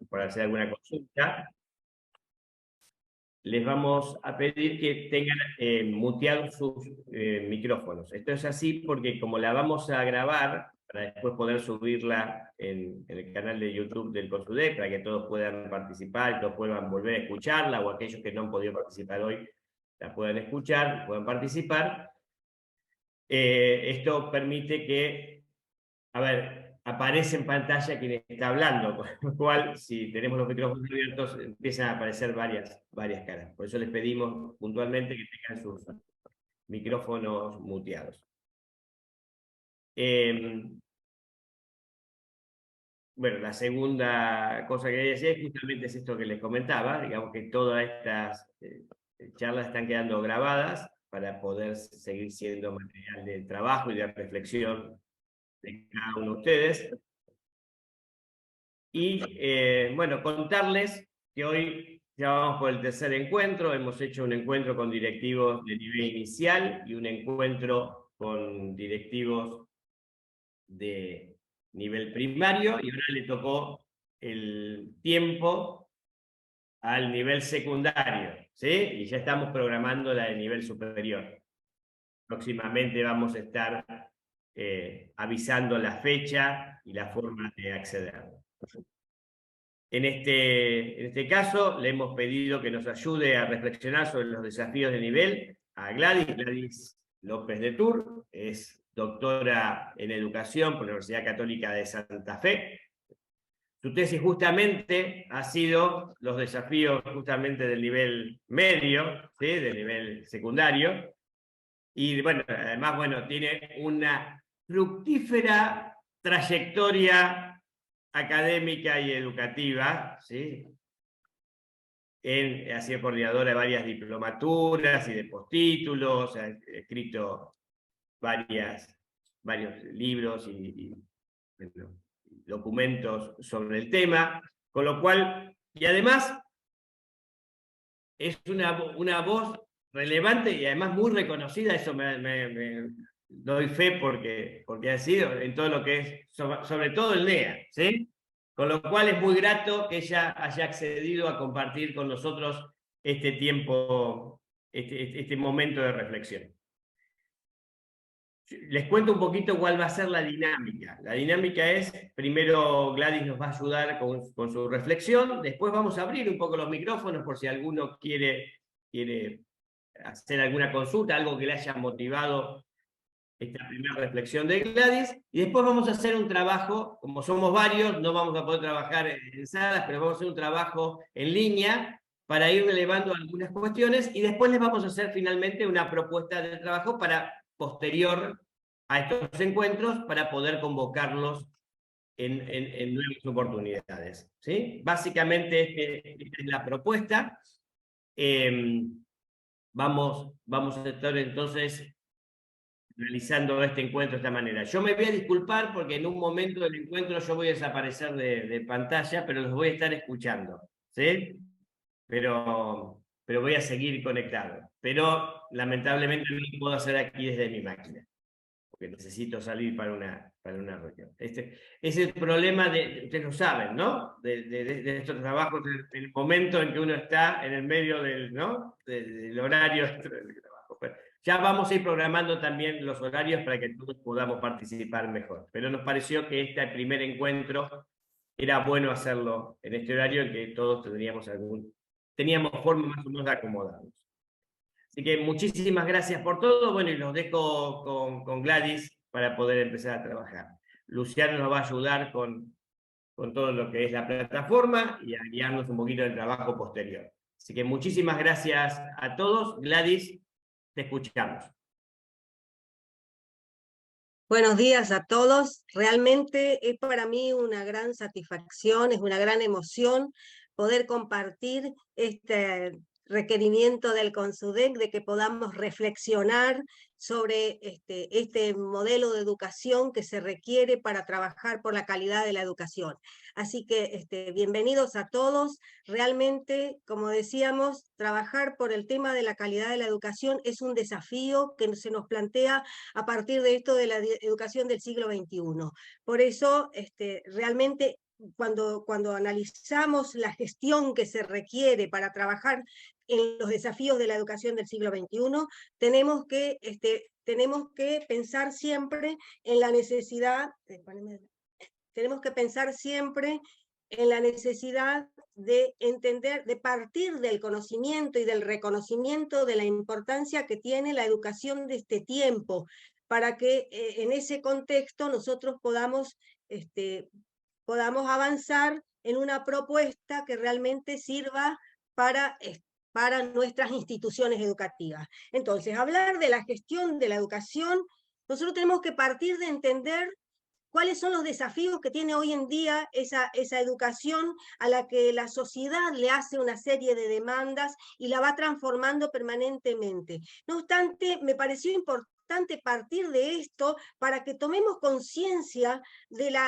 por hacer alguna consulta, les vamos a pedir que tengan muteados sus micrófonos. Esto es así porque como la vamos a grabar, para después poder subirla en el canal de YouTube del CONSUDEC, para que todos puedan participar y todos puedan volver a escucharla, o aquellos que no han podido participar hoy la puedan escuchar, puedan participar. Esto permite que, a ver, aparece en pantalla quien está hablando, con lo cual, si tenemos los micrófonos abiertos, empiezan a aparecer varias caras. Por eso les pedimos puntualmente que tengan sus micrófonos muteados. Bueno, la segunda cosa que quería decir justamente es esto que les comentaba, digamos que todas estas charlas están quedando grabadas para poder seguir siendo material de trabajo y de reflexión de cada uno de ustedes. Y bueno, contarles que hoy ya vamos por el tercer encuentro, hemos hecho un encuentro con directivos de nivel inicial y un encuentro con directivos de nivel primario, y ahora le tocó el tiempo al nivel secundario, ¿sí? Y ya estamos programando la de nivel superior. Próximamente vamos a estar avisando la fecha y la forma de acceder. En este caso, le hemos pedido que nos ayude a reflexionar sobre los desafíos de nivel a Gladys López de Tour, es doctora en educación por la Universidad Católica de Santa Fe. Su tesis justamente ha sido los desafíos justamente del nivel medio, ¿sí? Del nivel secundario, y bueno, además, bueno, tiene una fructífera trayectoria académica y educativa, ¿sí? Ha sido coordinadora de varias diplomaturas y de postítulos, ha escrito varios libros y bueno, documentos sobre el tema, con lo cual, y además es una voz relevante y además muy reconocida, eso me doy fe porque ha sido en todo lo que es, sobre todo el NEA, ¿sí? Con lo cual es muy grato que ella haya accedido a compartir con nosotros este tiempo, este momento de reflexión. Les cuento un poquito cuál va a ser la dinámica. La dinámica es, primero Gladys nos va a ayudar con su reflexión, después vamos a abrir un poco los micrófonos por si alguno quiere hacer alguna consulta, algo que le haya motivado esta primera reflexión de Gladys, y después vamos a hacer un trabajo, como somos varios, no vamos a poder trabajar en salas, pero vamos a hacer un trabajo en línea para ir relevando algunas cuestiones, y después les vamos a hacer finalmente una propuesta de trabajo para posterior a estos encuentros, para poder convocarlos en nuevas oportunidades, ¿sí? Básicamente esta es la propuesta. Vamos a estar entonces realizando este encuentro de esta manera. Yo me voy a disculpar porque en un momento del encuentro yo voy a desaparecer de pantalla, pero los voy a estar escuchando, ¿sí? Pero voy a seguir conectado. Pero lamentablemente no lo puedo hacer aquí desde mi máquina, porque necesito salir para una reunión. Este es el problema ustedes lo saben, ¿no? De estos trabajos, del momento en que uno está en el medio del, ¿no? del horario del trabajo. Pero ya vamos a ir programando también los horarios para que todos podamos participar mejor. Pero nos pareció que este primer encuentro era bueno hacerlo en este horario en que todos teníamos forma más o menos de acomodarnos. Así que muchísimas gracias por todo. Bueno, y los dejo con Gladys para poder empezar a trabajar. Luciano nos va a ayudar con todo lo que es la plataforma y a guiarnos un poquito del trabajo posterior. Así que muchísimas gracias a todos. Gladys, te escuchamos. Buenos días a todos. Realmente es para mí una gran satisfacción, es una gran emoción poder compartir este requerimiento del CONSUDEC de que podamos reflexionar sobre este modelo de educación que se requiere para trabajar por la calidad de la educación. Así que bienvenidos a todos. Realmente, como decíamos, trabajar por el tema de la calidad de la educación es un desafío que se nos plantea a partir de esto de la educación del siglo XXI. Por eso, realmente cuando analizamos la gestión que se requiere para trabajar en los desafíos de la educación del siglo XXI, tenemos que pensar siempre en la necesidad, tenemos que pensar siempre en la necesidad de entender, de partir del conocimiento y del reconocimiento de la importancia que tiene la educación de este tiempo, para que en ese contexto nosotros podamos avanzar en una propuesta que realmente sirva para nuestras instituciones educativas. Entonces, hablar de la gestión de la educación, nosotros tenemos que partir de entender cuáles son los desafíos que tiene hoy en día esa educación a la que la sociedad le hace una serie de demandas y la va transformando permanentemente. No obstante, me pareció importante partir de esto para que tomemos conciencia de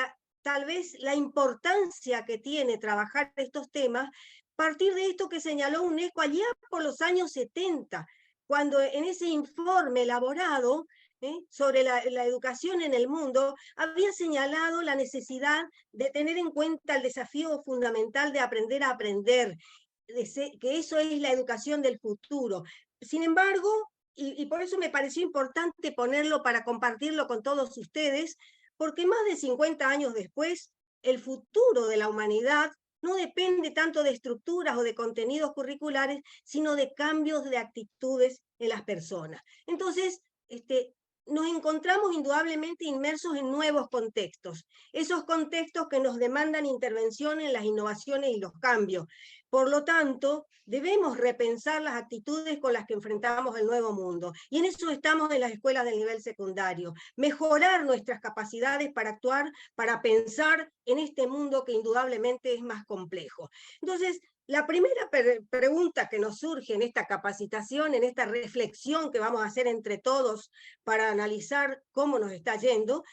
tal vez la importancia que tiene trabajar estos temas, partir de esto que señaló UNESCO allá por los años 70, cuando en ese informe elaborado sobre la educación en el mundo, había señalado la necesidad de tener en cuenta el desafío fundamental de aprender a aprender, que eso es la educación del futuro. Sin embargo, y por eso me pareció importante ponerlo para compartirlo con todos ustedes, porque más de 50 años después, el futuro de la humanidad no depende tanto de estructuras o de contenidos curriculares, sino de cambios de actitudes en las personas. Entonces, nos encontramos indudablemente inmersos en nuevos contextos, esos contextos que nos demandan intervención en las innovaciones y los cambios. Por lo tanto, debemos repensar las actitudes con las que enfrentamos el nuevo mundo, y en eso estamos en las escuelas del nivel secundario, mejorar nuestras capacidades para actuar, para pensar en este mundo que indudablemente es más complejo. Entonces, la primera pregunta que nos surge en esta capacitación, en esta reflexión que vamos a hacer entre todos para analizar cómo nos está yendo,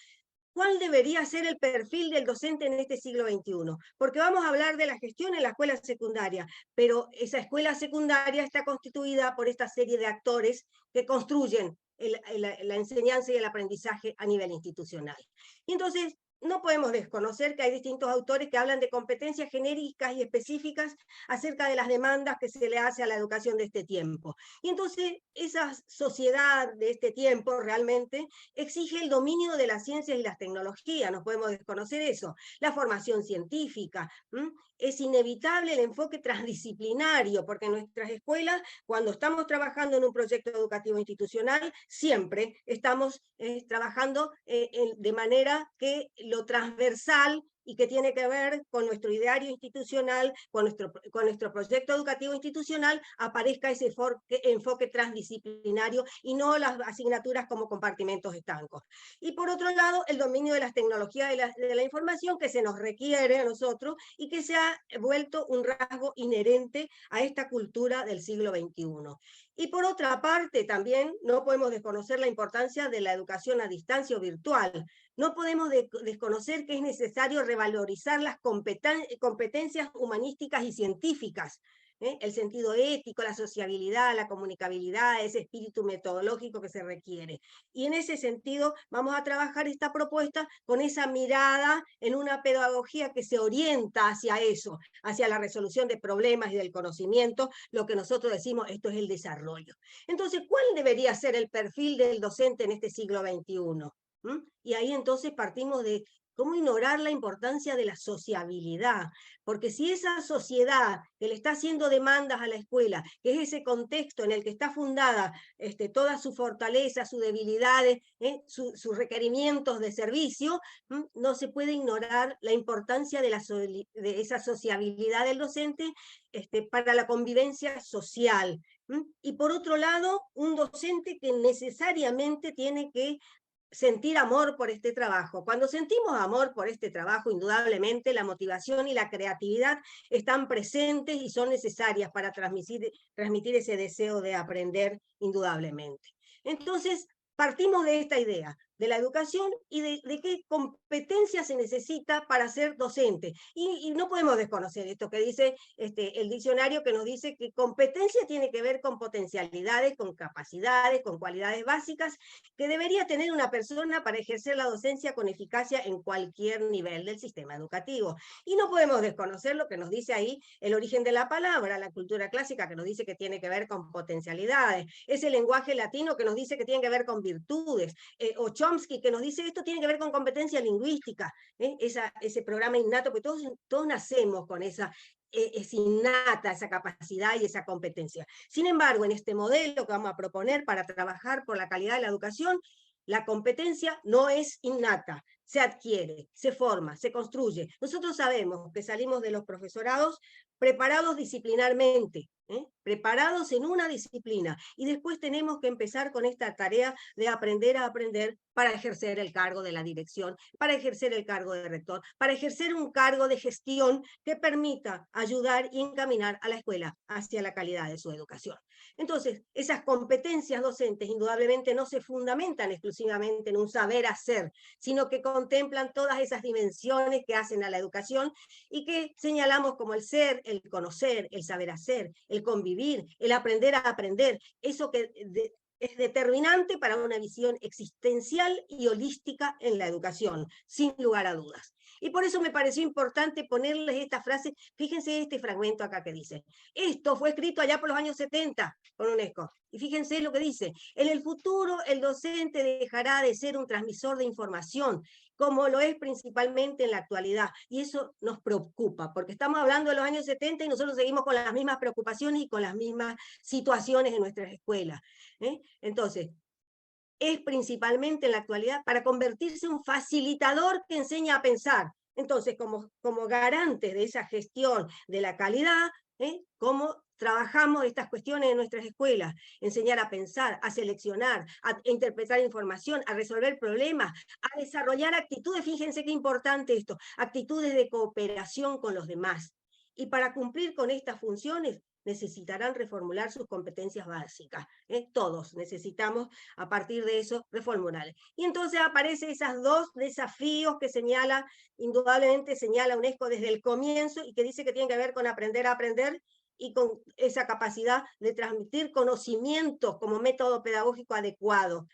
¿cuál debería ser el perfil del docente en este siglo XXI? Porque vamos a hablar de la gestión en la escuela secundaria, pero esa escuela secundaria está constituida por esta serie de actores que construyen la enseñanza y el aprendizaje a nivel institucional. Y entonces, no podemos desconocer que hay distintos autores que hablan de competencias genéricas y específicas acerca de las demandas que se le hace a la educación de este tiempo. Y entonces, esa sociedad de este tiempo realmente exige el dominio de las ciencias y las tecnologías, no podemos desconocer eso, la formación científica. Es inevitable el enfoque transdisciplinario, porque en nuestras escuelas, cuando estamos trabajando en un proyecto educativo institucional, siempre estamos trabajando de manera que lo transversal y que tiene que ver con nuestro ideario institucional, con nuestro proyecto educativo institucional, aparezca ese enfoque transdisciplinario y no las asignaturas como compartimentos estancos. Y por otro lado, el dominio de las tecnologías de la información que se nos requiere a nosotros y que se ha vuelto un rasgo inherente a esta cultura del siglo XXI. Y por otra parte, también no podemos desconocer la importancia de la educación a distancia o virtual. No podemos desconocer que es necesario revalorizar las competencias humanísticas y científicas, el sentido ético, la sociabilidad, la comunicabilidad, ese espíritu metodológico que se requiere. Y en ese sentido vamos a trabajar esta propuesta con esa mirada en una pedagogía que se orienta hacia eso, hacia la resolución de problemas y del conocimiento, lo que nosotros decimos, esto es el desarrollo. Entonces, ¿cuál debería ser el perfil del docente en este siglo XXI? Y ahí entonces partimos de cómo ignorar la importancia de la sociabilidad, porque si esa sociedad que le está haciendo demandas a la escuela, que es ese contexto en el que está fundada todas sus fortalezas, sus debilidades, sus requerimientos de servicio, no se puede ignorar la importancia de esa sociabilidad del docente para la convivencia social. Y por otro lado, un docente que necesariamente tiene que sentir amor por este trabajo. Cuando sentimos amor por este trabajo, indudablemente la motivación y la creatividad están presentes y son necesarias para transmitir ese deseo de aprender, indudablemente. Entonces, partimos de esta idea. de la educación y de qué competencia se necesita para ser docente. Y no podemos desconocer esto que dice el diccionario, que nos dice que competencia tiene que ver con potencialidades, con capacidades, con cualidades básicas que debería tener una persona para ejercer la docencia con eficacia en cualquier nivel del sistema educativo. Y no podemos desconocer lo que nos dice ahí el origen de la palabra, la cultura clásica, que nos dice que tiene que ver con potencialidades, ese lenguaje latino que nos dice que tiene que ver con virtudes, o Chomsky que nos dice esto tiene que ver con competencia lingüística, ese programa innato, que todos nacemos con esa, es innata esa capacidad y esa competencia. Sin embargo, en este modelo que vamos a proponer para trabajar por la calidad de la educación, la competencia no es innata, se adquiere, se forma, se construye. Nosotros sabemos que salimos de los profesorados preparados disciplinarmente, preparados en una disciplina, y después tenemos que empezar con esta tarea de aprender a aprender para ejercer el cargo de la dirección, para ejercer el cargo de rector, para ejercer un cargo de gestión que permita ayudar y encaminar a la escuela hacia la calidad de su educación. Entonces, esas competencias docentes indudablemente no se fundamentan exclusivamente en un saber hacer, sino que contemplan todas esas dimensiones que hacen a la educación y que señalamos como el ser, el conocer, el saber hacer, el convivir, el aprender a aprender, eso que es determinante para una visión existencial y holística en la educación, sin lugar a dudas. Y por eso me pareció importante ponerles esta frase. Fíjense este fragmento acá que dice, esto fue escrito allá por los años 70 por UNESCO, y fíjense lo que dice, en el futuro el docente dejará de ser un transmisor de información, como lo es principalmente en la actualidad, y eso nos preocupa, porque estamos hablando de los años 70 y nosotros seguimos con las mismas preocupaciones y con las mismas situaciones en nuestras escuelas. Entonces, es principalmente en la actualidad para convertirse en un facilitador que enseña a pensar. Entonces, como garantes de esa gestión de la calidad, cómo trabajamos estas cuestiones en nuestras escuelas, enseñar a pensar, a seleccionar, a interpretar información, a resolver problemas, a desarrollar actitudes, fíjense qué importante esto, actitudes de cooperación con los demás. Y para cumplir con estas funciones, necesitarán reformular sus competencias básicas. Todos necesitamos, a partir de eso, reformular. Y entonces aparecen esos dos desafíos que indudablemente señala UNESCO desde el comienzo, y que dice que tienen que ver con aprender a aprender y con esa capacidad de transmitir conocimientos como método pedagógico adecuado.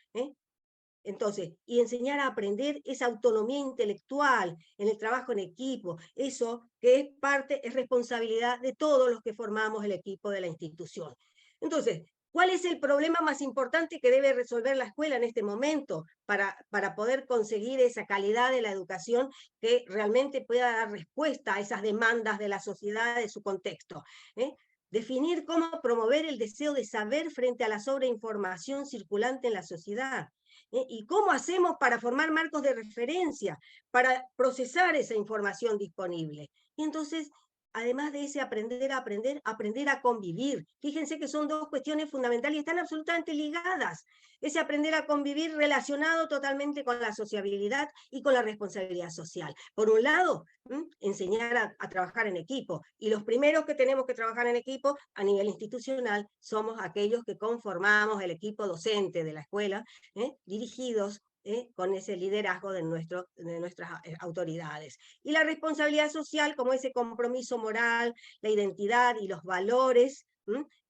Entonces, y enseñar a aprender esa autonomía intelectual en el trabajo en equipo, eso que es parte, es responsabilidad de todos los que formamos el equipo de la institución. Entonces, ¿cuál es el problema más importante que debe resolver la escuela en este momento para poder conseguir esa calidad de la educación que realmente pueda dar respuesta a esas demandas de la sociedad, de su contexto? Definir cómo promover el deseo de saber frente a la sobreinformación circulante en la sociedad. ¿Y cómo hacemos para formar marcos de referencia, para procesar esa información disponible? Y entonces, además de ese aprender a aprender, aprender a convivir. Fíjense que son dos cuestiones fundamentales y están absolutamente ligadas. Ese aprender a convivir relacionado totalmente con la sociabilidad y con la responsabilidad social. Por un lado, enseñar a trabajar en equipo. Y los primeros que tenemos que trabajar en equipo a nivel institucional somos aquellos que conformamos el equipo docente de la escuela, dirigidos con ese liderazgo de nuestras autoridades. Y la responsabilidad social como ese compromiso moral, la identidad y los valores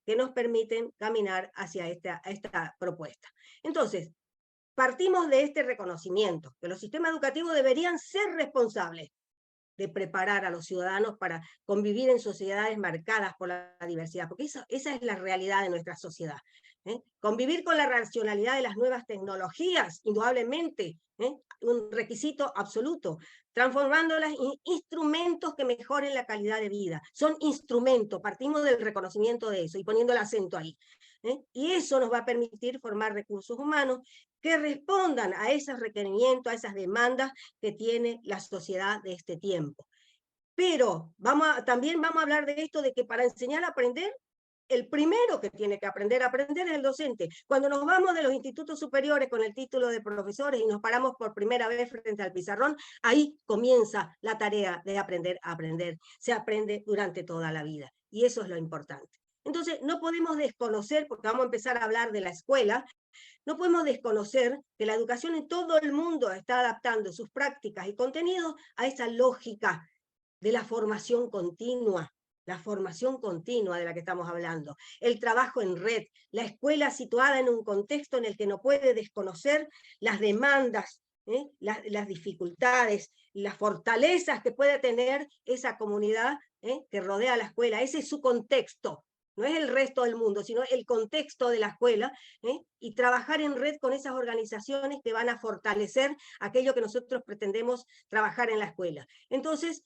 que nos permiten caminar hacia esta propuesta. Entonces, partimos de este reconocimiento, que los sistemas educativos deberían ser responsables de preparar a los ciudadanos para convivir en sociedades marcadas por la diversidad, porque esa es la realidad de nuestra sociedad. Convivir con la racionalidad de las nuevas tecnologías, indudablemente, un requisito absoluto, transformándolas en instrumentos que mejoren la calidad de vida. Son instrumentos, partimos del reconocimiento de eso y poniendo el acento ahí. Y eso nos va a permitir formar recursos humanos que respondan a esos requerimientos, a esas demandas que tiene la sociedad de este tiempo. Pero también vamos a hablar de esto, de que para enseñar a aprender, el primero que tiene que aprender a aprender es el docente. Cuando nos vamos de los institutos superiores con el título de profesores y nos paramos por primera vez frente al pizarrón, ahí comienza la tarea de aprender a aprender. Se aprende durante toda la vida, y eso es lo importante. Entonces, no podemos desconocer, porque vamos a empezar a hablar de la escuela, no podemos desconocer que la educación en todo el mundo está adaptando sus prácticas y contenidos a esa lógica de la formación continua de la que estamos hablando, el trabajo en red, la escuela situada en un contexto en el que no puede desconocer las demandas, las dificultades, las fortalezas que puede tener esa comunidad que rodea la escuela. Ese es su contexto, no es el resto del mundo, sino el contexto de la escuela, y trabajar en red con esas organizaciones que van a fortalecer aquello que nosotros pretendemos trabajar en la escuela. Entonces,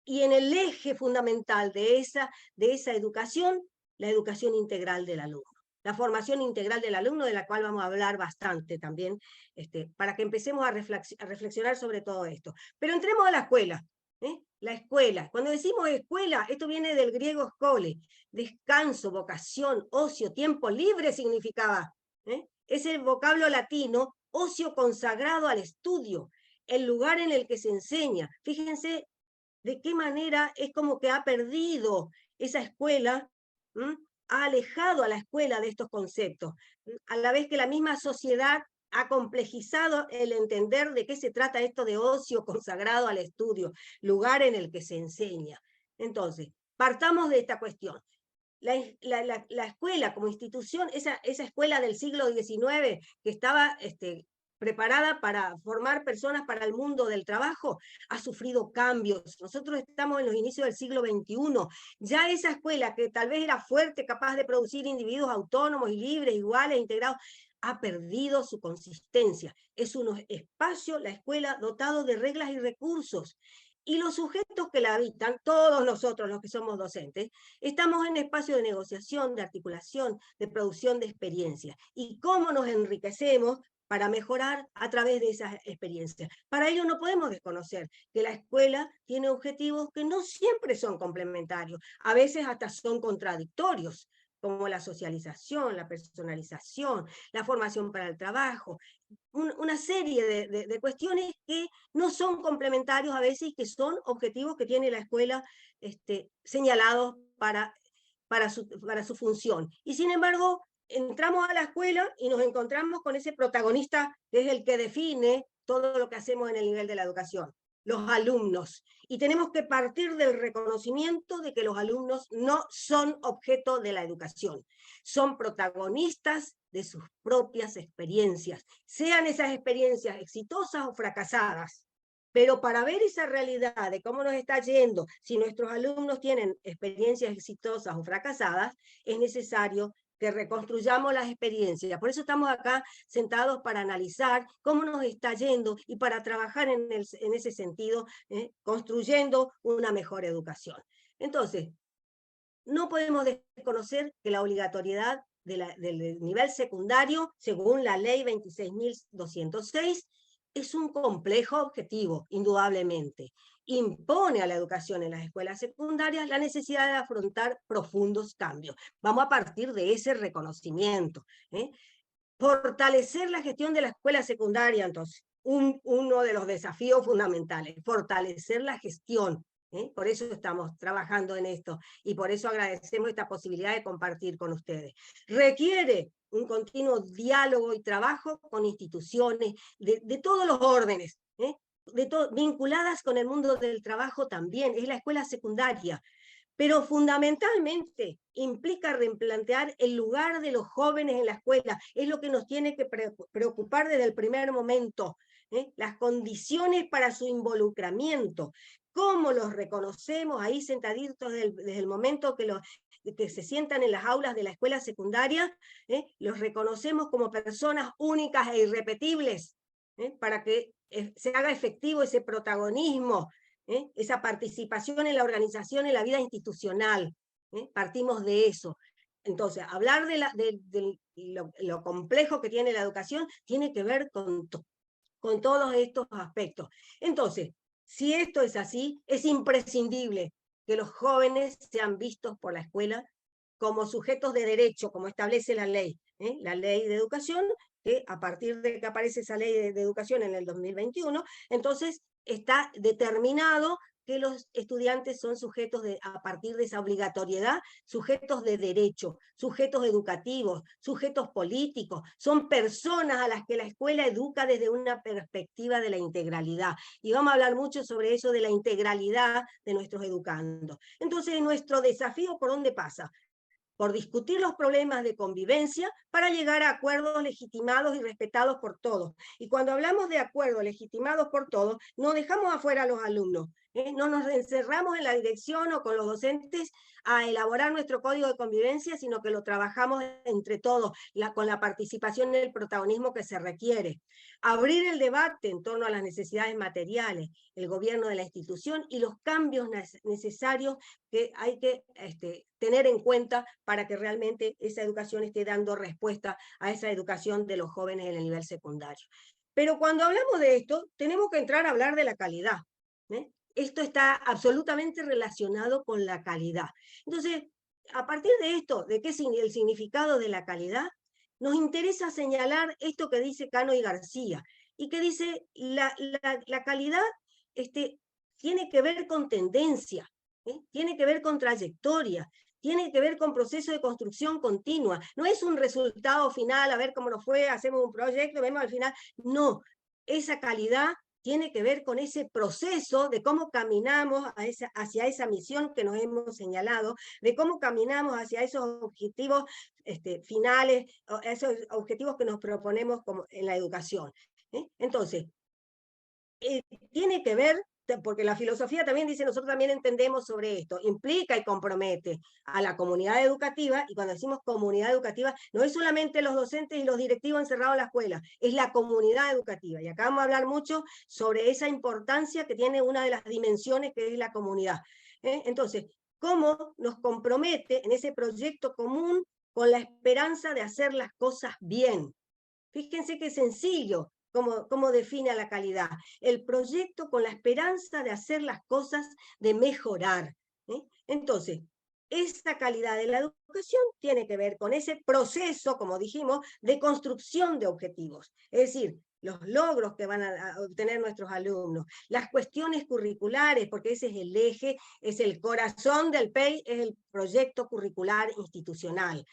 y en el eje fundamental de esa educación, la educación integral del alumno. La formación integral del alumno, de la cual vamos a hablar bastante también, para que empecemos a reflexionar sobre todo esto. Pero entremos a la escuela. La escuela. Cuando decimos escuela, esto viene del griego skole, descanso, vocación, ocio, tiempo libre significaba. Es el vocablo latino, ocio consagrado al estudio, el lugar en el que se enseña. Fíjense de qué manera es como que ha perdido esa escuela, ha alejado a la escuela de estos conceptos, a la vez que la misma sociedad ha complejizado el entender de qué se trata esto de ocio consagrado al estudio, lugar en el que se enseña. Entonces, partamos de esta cuestión. La escuela como institución, esa escuela del siglo XIX que estaba preparada para formar personas para el mundo del trabajo, ha sufrido cambios. Nosotros estamos en los inicios del siglo XXI. Ya esa escuela, que tal vez era fuerte, capaz de producir individuos autónomos y libres, iguales, integrados, ha perdido su consistencia. Es un espacio, la escuela, dotado de reglas y recursos. Y los sujetos que la habitan, todos nosotros los que somos docentes, estamos en espacio de negociación, de articulación, de producción de experiencias. ¿Y cómo nos enriquecemos para mejorar a través de esas experiencias? Para ello no podemos desconocer que la escuela tiene objetivos que no siempre son complementarios, a veces hasta son contradictorios, como la socialización, la personalización, la formación para el trabajo, una serie de cuestiones que no son complementarios a veces y que son objetivos que tiene la escuela señalados para su función. Y sin embargo, entramos a la escuela y nos encontramos con ese protagonista que es el que define todo lo que hacemos en el nivel de la educación, los alumnos. Y tenemos que partir del reconocimiento de que los alumnos no son objeto de la educación, son protagonistas de sus propias experiencias, sean esas experiencias exitosas o fracasadas. Pero para ver esa realidad de cómo nos está yendo, si nuestros alumnos tienen experiencias exitosas o fracasadas, es necesario que reconstruyamos las experiencias. Por eso estamos acá sentados para analizar cómo nos está yendo y para trabajar en ese sentido, construyendo una mejor educación. Entonces, no podemos desconocer que la obligatoriedad del nivel secundario, según la ley 26.206, es un complejo objetivo, indudablemente. Impone a la educación en las escuelas secundarias la necesidad de afrontar profundos cambios. Vamos a partir de ese reconocimiento. Fortalecer la gestión de la escuela secundaria, entonces, uno de los desafíos fundamentales, fortalecer la gestión. Por eso estamos trabajando en esto y por eso agradecemos esta posibilidad de compartir con ustedes. Requiere un continuo diálogo y trabajo con instituciones de todos los órdenes, vinculadas con el mundo del trabajo también, es la escuela secundaria, pero fundamentalmente implica replantear el lugar de los jóvenes en la escuela, es lo que nos tiene que preocupar desde el primer momento, las condiciones para su involucramiento, cómo los reconocemos ahí sentaditos desde el momento que se sientan en las aulas de la escuela secundaria, los reconocemos como personas únicas e irrepetibles, para que se haga efectivo ese protagonismo, esa participación en la organización, en la vida institucional. Partimos de eso. Entonces, hablar de lo complejo que tiene la educación tiene que ver con todos estos aspectos. Entonces, si esto es así, es imprescindible que los jóvenes sean vistos por la escuela como sujetos de derecho, como establece la ley de educación, que a partir de que aparece esa ley de educación en el 2021, entonces está determinado que los estudiantes son sujetos a partir de esa obligatoriedad, sujetos de derecho, sujetos educativos, sujetos políticos, son personas a las que la escuela educa desde una perspectiva de la integralidad. Y vamos a hablar mucho sobre eso de la integralidad de nuestros educandos. Entonces, nuestro desafío, ¿por dónde pasa? Por discutir los problemas de convivencia para llegar a acuerdos legitimados y respetados por todos. Y cuando hablamos de acuerdos legitimados por todos, no dejamos afuera a los alumnos, no nos encerramos en la dirección o con los docentes a elaborar nuestro código de convivencia, sino que lo trabajamos entre todos, con la participación y el protagonismo que se requiere. Abrir el debate en torno a las necesidades materiales, el gobierno de la institución y los cambios necesarios que hay que tener en cuenta para que realmente esa educación esté dando respuesta a esa educación de los jóvenes en el nivel secundario. Pero cuando hablamos de esto, tenemos que entrar a hablar de la calidad. Esto está absolutamente relacionado con la calidad. Entonces, a partir de esto, de qué es el significado de la calidad, nos interesa señalar esto que dice Cano y García, y que dice la calidad tiene que ver con tendencia, tiene que ver con trayectoria, tiene que ver con proceso de construcción continua. No es un resultado final, a ver cómo nos fue, hacemos un proyecto, vemos al final. No, esa calidad tiene que ver con ese proceso de cómo caminamos hacia esa misión que nos hemos señalado, de cómo caminamos hacia esos objetivos finales, esos objetivos que nos proponemos como en la educación. Entonces, tiene que ver, porque la filosofía también dice, nosotros también entendemos sobre esto, implica y compromete a la comunidad educativa, y cuando decimos comunidad educativa, no es solamente los docentes y los directivos encerrados en la escuela, es la comunidad educativa, y acá vamos a hablar mucho sobre esa importancia que tiene una de las dimensiones que es la comunidad. Entonces, ¿cómo nos compromete en ese proyecto común con la esperanza de hacer las cosas bien? Fíjense qué sencillo. ¿Cómo define la calidad? El proyecto con la esperanza de hacer las cosas, de mejorar. Entonces, esta calidad de la educación tiene que ver con ese proceso, como dijimos, de construcción de objetivos. Es decir, los logros que van a obtener nuestros alumnos, las cuestiones curriculares, porque ese es el eje, es el corazón del PEI, es el proyecto curricular institucional.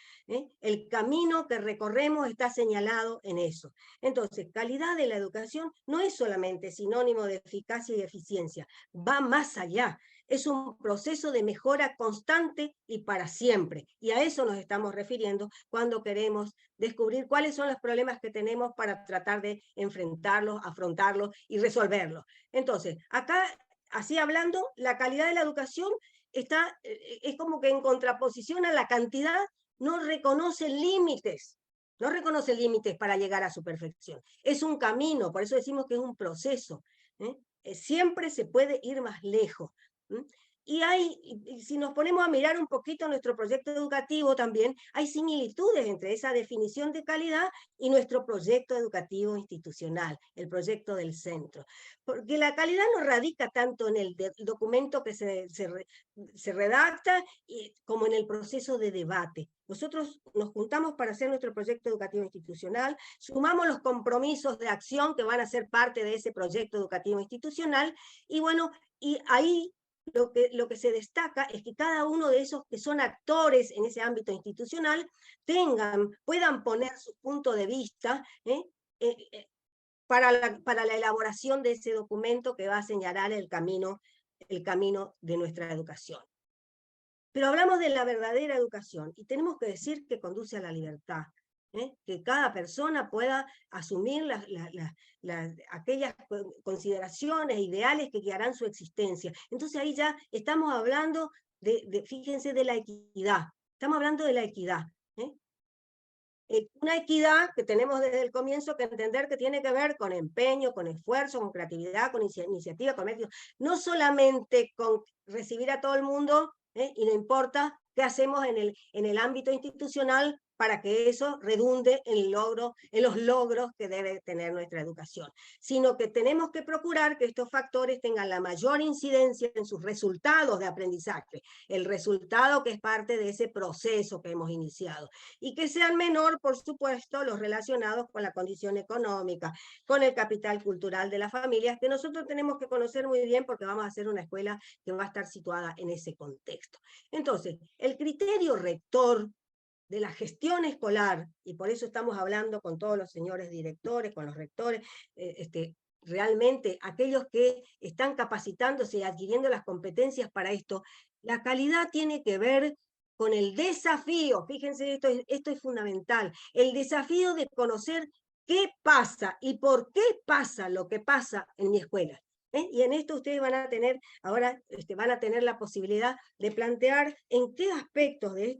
El camino que recorremos está señalado en eso. Entonces, calidad de la educación no es solamente sinónimo de eficacia y eficiencia, va más allá. Es un proceso de mejora constante y para siempre. Y a eso nos estamos refiriendo cuando queremos descubrir cuáles son los problemas que tenemos para tratar de enfrentarlos, afrontarlos y resolverlos. Entonces, acá, así hablando, la calidad de la educación es como que en contraposición a la cantidad, no reconoce límites. No reconoce límites para llegar a su perfección. Es un camino, por eso decimos que es un proceso. Siempre se puede ir más lejos. Y si nos ponemos a mirar un poquito nuestro proyecto educativo también, hay similitudes entre esa definición de calidad y nuestro proyecto educativo institucional, el proyecto del centro. Porque la calidad no radica tanto en el documento que se redacta como en el proceso de debate. Nosotros nos juntamos para hacer nuestro proyecto educativo institucional, sumamos los compromisos de acción que van a ser parte de ese proyecto educativo institucional, y bueno, y ahí lo que se destaca es que cada uno de esos que son actores en ese ámbito institucional puedan poner su punto de vista para la elaboración de ese documento que va a señalar el camino de nuestra educación. Pero hablamos de la verdadera educación y tenemos que decir que conduce a la libertad. Que cada persona pueda asumir aquellas consideraciones, ideales que guiarán su existencia. Entonces ahí ya estamos hablando, fíjense, de la equidad. Estamos hablando de la equidad. Una equidad que tenemos desde el comienzo que entender que tiene que ver con empeño, con esfuerzo, con creatividad, con iniciativa, con méritos. No solamente con recibir a todo el mundo, y no importa qué hacemos en el ámbito institucional, para que eso redunde en los logros que debe tener nuestra educación, sino que tenemos que procurar que estos factores tengan la mayor incidencia en sus resultados de aprendizaje, el resultado que es parte de ese proceso que hemos iniciado, y que sean menor, por supuesto, los relacionados con la condición económica, con el capital cultural de las familias, que nosotros tenemos que conocer muy bien porque vamos a hacer una escuela que va a estar situada en ese contexto. Entonces, el criterio rector de la gestión escolar, y por eso estamos hablando con todos los señores directores, con los rectores, realmente aquellos que están capacitándose y adquiriendo las competencias para esto, la calidad tiene que ver con el desafío, fíjense, esto es fundamental, el desafío de conocer qué pasa y por qué pasa lo que pasa en mi escuela. Y en esto ustedes van a tener, ahora van a tener la posibilidad de plantear en qué aspectos de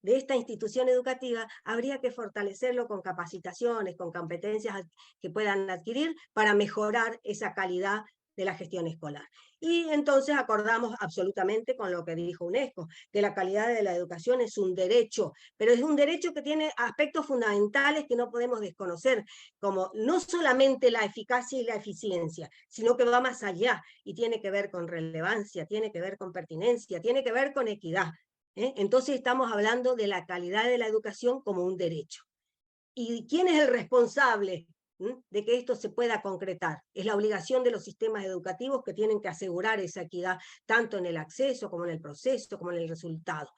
esta institución educativa habría que fortalecerlo con capacitaciones, con competencias que puedan adquirir para mejorar esa calidad de la gestión escolar. Y entonces acordamos absolutamente con lo que dijo UNESCO, que la calidad de la educación es un derecho, pero es un derecho que tiene aspectos fundamentales que no podemos desconocer, como no solamente la eficacia y la eficiencia, sino que va más allá y tiene que ver con relevancia, tiene que ver con pertinencia, tiene que ver con equidad. Entonces estamos hablando de la calidad de la educación como un derecho. ¿Y quién es el responsable de que esto se pueda concretar? Es la obligación de los sistemas educativos que tienen que asegurar esa equidad, tanto en el acceso, como en el proceso, como en el resultado.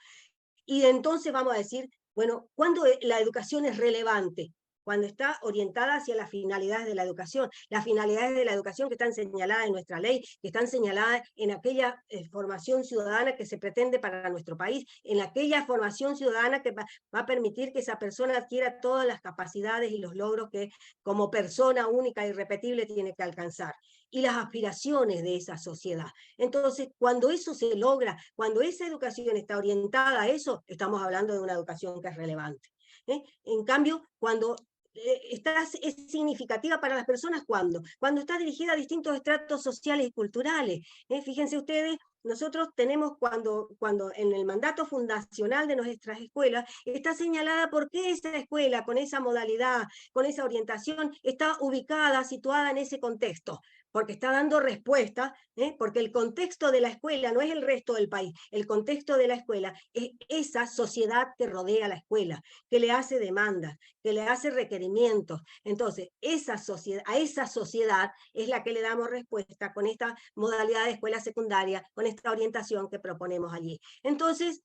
Y entonces vamos a decir, bueno, ¿cuándo la educación es relevante? Cuando está orientada hacia las finalidades de la educación, las finalidades de la educación que están señaladas en nuestra ley, que están señaladas en aquella formación ciudadana que se pretende para nuestro país, en aquella formación ciudadana que va a permitir que esa persona adquiera todas las capacidades y los logros que como persona única e irrepetible tiene que alcanzar, y las aspiraciones de esa sociedad. Entonces, cuando eso se logra, cuando esa educación está orientada a eso, estamos hablando de una educación que es relevante. En cambio, cuando es significativa para las personas, cuando está dirigida a distintos estratos sociales y culturales. Fíjense ustedes, nosotros tenemos cuando en el mandato fundacional de nuestras escuelas está señalada por qué esa escuela, con esa modalidad, con esa orientación, está ubicada, situada en ese contexto, porque está dando respuesta, porque el contexto de la escuela no es el resto del país, el contexto de la escuela es esa sociedad que rodea a la escuela, que le hace demandas, que le hace requerimientos. Entonces, a esa sociedad es la que le damos respuesta con esta modalidad de escuela secundaria, con esta orientación que proponemos allí. Entonces,